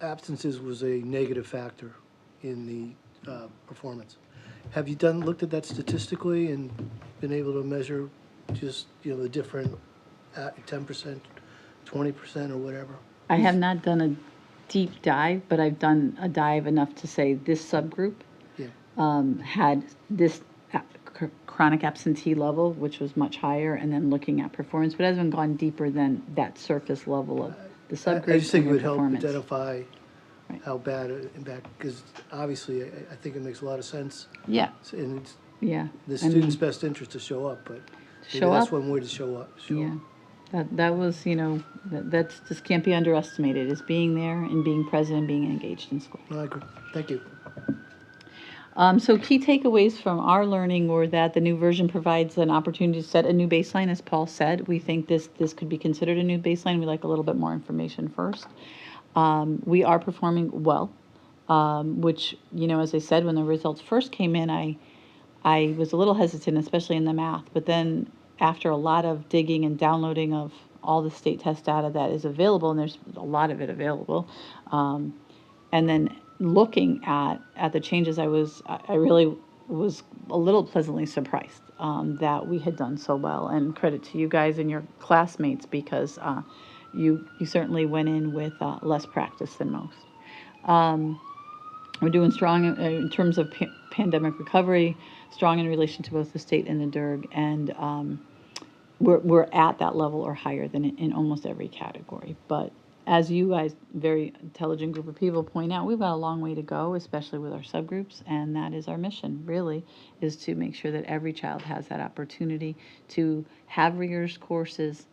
absences was a negative factor in the performance. Have you looked at that statistically and been able to measure just, the different 10%, 20% or whatever? I have not done a deep dive, but I've done a dive enough to say this subgroup had this chronic absentee level, which was much higher, and then looking at performance, but it hasn't gone deeper than that surface level of the subgroup. I just think it would help performance. identify how bad it impact, because obviously I think it makes a lot of sense. Yeah. And it's Yeah. the student's best interest to show up, but maybe Show that's up. one way to show up. Yeah. That was, that's just can't be underestimated, is being there and being present and being engaged in school. No, I agree. Thank you. So key takeaways from our learning were that the new version provides an opportunity to set a new baseline, as Paul said. We think this could be considered a new baseline. We'd like a little bit more information first. We are performing well, which, as I said, when the results first came in, I was a little hesitant, especially in the math. But then after a lot of digging and downloading of all the state test data that is available, and there's a lot of it available, and then looking at the changes, I really was a little pleasantly surprised that we had done so well. And credit to you guys and your classmates, because you certainly went in with less practice than most. We're doing strong in terms of pandemic recovery, strong in relation to both the state and the DIRG, and we're at that level or higher than in almost every category. But as you guys, very intelligent group of people, point out, we've got a long way to go, especially with our subgroups, and that is our mission, really, is to make sure that every child has that opportunity to have rigorous courses,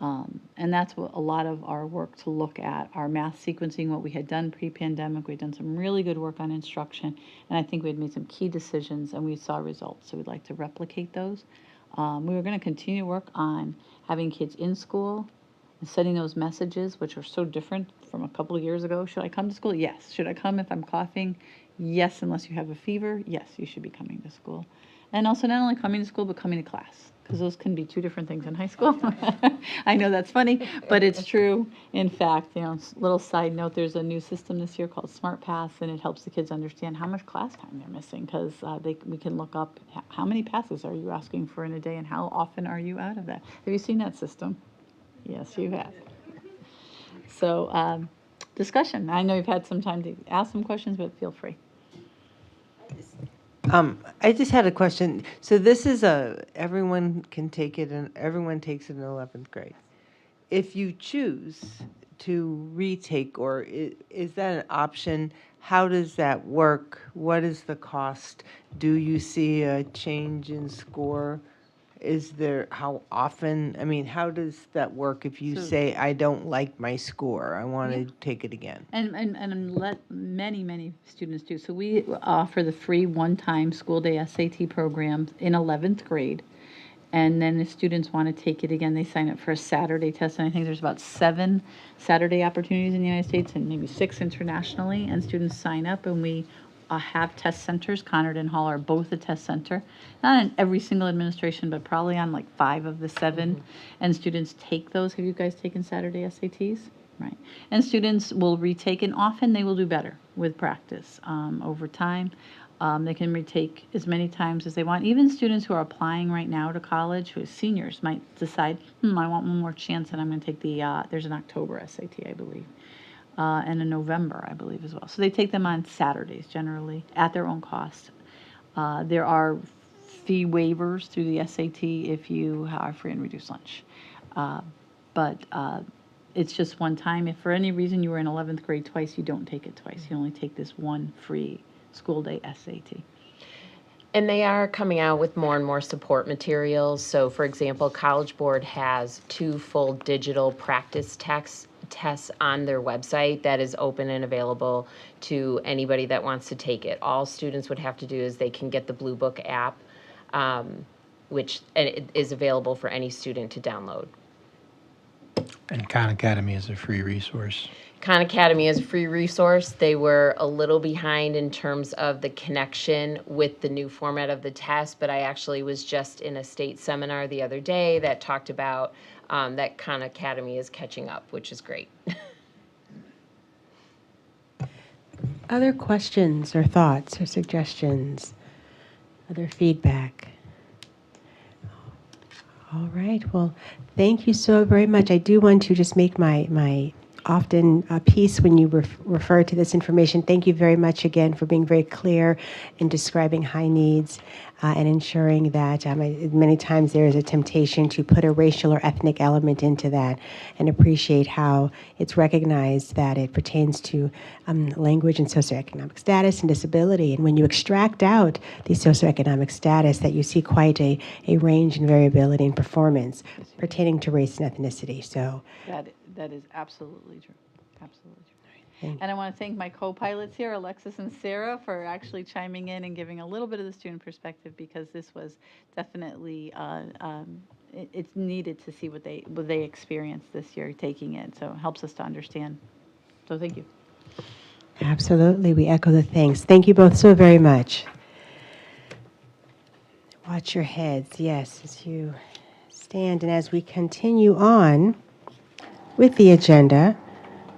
and that's what a lot of our work to look at, our math sequencing, what we had done pre-pandemic. We'd done some really good work on instruction, and I think we had made some key decisions, and we saw results, so we'd like to replicate those. We were going to continue to work on having kids in school, and setting those messages, which are so different from a couple of years ago. Should I come to school? Yes. Should I come if I'm coughing? Yes, unless you have a fever. Yes, you should be coming to school. And also not only coming to school, but coming to class, because those can be two different things in high school. I know that's funny, but it's true. In fact, little side note, there's a new system this year called Smart Pass, and it helps the kids understand how much class time they're missing, because we can look up how many passes are you asking for in a day and how often are you out of that. Have you seen that system? Yes, you have. So, discussion. I know you've had some time to ask some questions, but feel free. I just had a question. So this is everyone can take it, and everyone takes it in 11th grade. If you choose to retake, or is that an option? How does that work? What is the cost? Do you see a change in score? How often? I mean, how does that work if you say, I don't like my score, I want to take it again? And let many students do. So we offer the free one-time school day SAT program in 11th grade. And then if students want to take it again, they sign up for a Saturday test. And I think there's about 7 Saturday opportunities in the United States and maybe 6 internationally. And students sign up, and we have test centers. Conard and Hall are both a test center. Not in every single administration, but probably on like 5 of the 7. And students take those. Have you guys taken Saturday SATs? Right. And students will retake, and often they will do better with practice over time. They can retake as many times as they want. Even students who are applying right now to college, who are seniors, might decide, I want one more chance, and I'm going to take there's an October SAT, I believe. And a November, I believe, as well. So they take them on Saturdays, generally, at their own cost. There are fee waivers through the SAT if you have free and reduced lunch. But it's just one time. If for any reason you were in 11th grade twice, you don't take it twice. You only take this one free school day SAT. And they are coming out with more and more support materials. So, for example, College Board has 2 full digital practice tests on their website that is open and available to anybody that wants to take it. All students would have to do is they can get the Blue Book app, which is available for any student to download. And Khan Academy is a free resource. Khan Academy is a free resource. They were a little behind in terms of the connection with the new format of the test, but I actually was just in a state seminar the other day that talked about that Khan Academy is catching up, which is great. Other questions or thoughts or suggestions? Other feedback? All right. Well, thank you so very much. I do want to just make my often piece when you refer to this information. Thank you very much again for being very clear in describing high needs and ensuring that many times there is a temptation to put a racial or ethnic element into that, and appreciate how it's recognized that it pertains to language and socioeconomic status and disability. And when you extract out the socioeconomic status, that you see quite a range in variability in performance pertaining to race and ethnicity. So That is absolutely true. Absolutely true. Thank And I want to thank my co-pilots here, Alexis and Sarah, for actually chiming in and giving a little bit of the student perspective, because this was definitely it's needed to see what they experienced this year taking it. So it helps us to understand. So thank you. absolutely, we echo the thanks. Thank you both so very much. Watch your heads, yes, as you stand. And as we continue on with the agenda,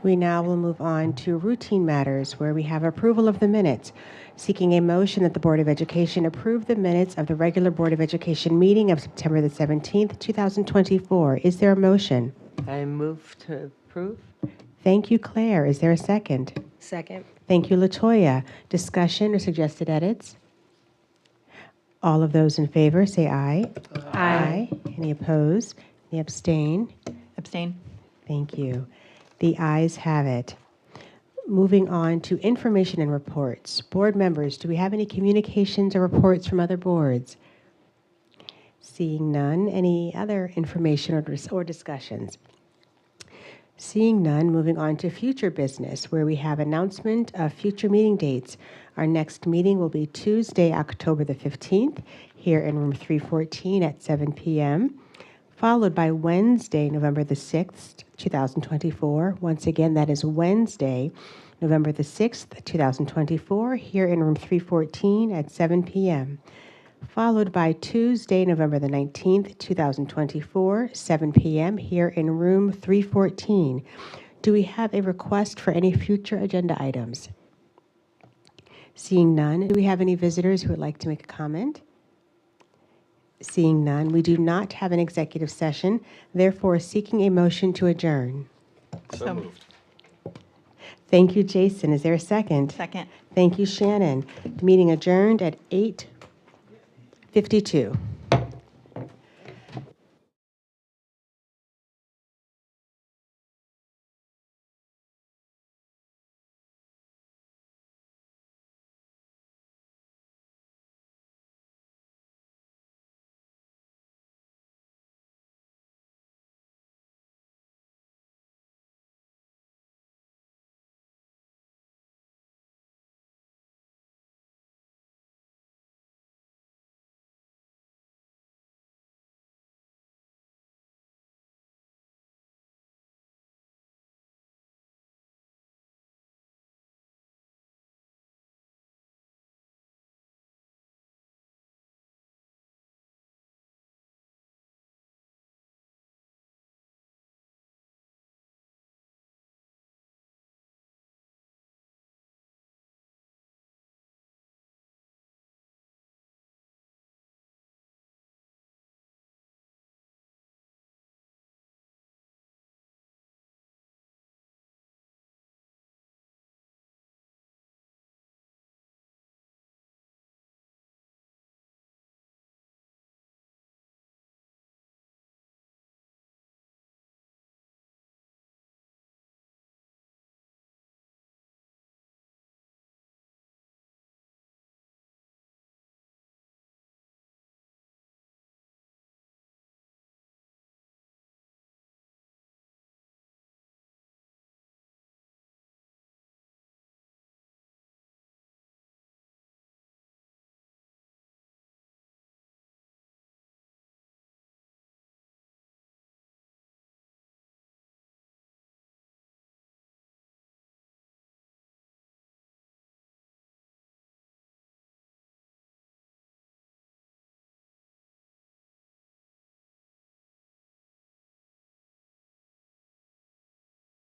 we now will move on to routine matters, where we have approval of the minutes. Seeking a motion that the Board of Education approve the minutes of the regular Board of Education meeting of September the 17th, 2024. Is there a motion? I move to approve. Thank you, Claire. Is there a second? Second. Thank you, LaToya. Discussion or suggested edits? All of those in favor say aye. Aye. Any opposed? Any abstain? Abstain. Thank you. The ayes have it. Moving on to information and reports. Board members, do we have any communications or reports from other boards? Seeing none, any other information or discussions? Seeing none, moving on to future business, where we have announcement of future meeting dates. Our next meeting will be Tuesday, October the 15th, here in room 314 at 7 p.m., followed by Wednesday, November the 6th, 2024. Once again, that is Wednesday, November the 6th, 2024, here in room 314 at 7 p.m., followed by Tuesday, November the 19th, 2024, 7 p.m., here in room 314. Do we have a request for any future agenda items? Seeing none, do we have any visitors who would like to make a comment? Seeing none, we do not have an executive session, therefore seeking a motion to adjourn. So moved. Thank you, Jason. Is there a second? Second. Thank you, Shannon. The meeting adjourned at 8:52.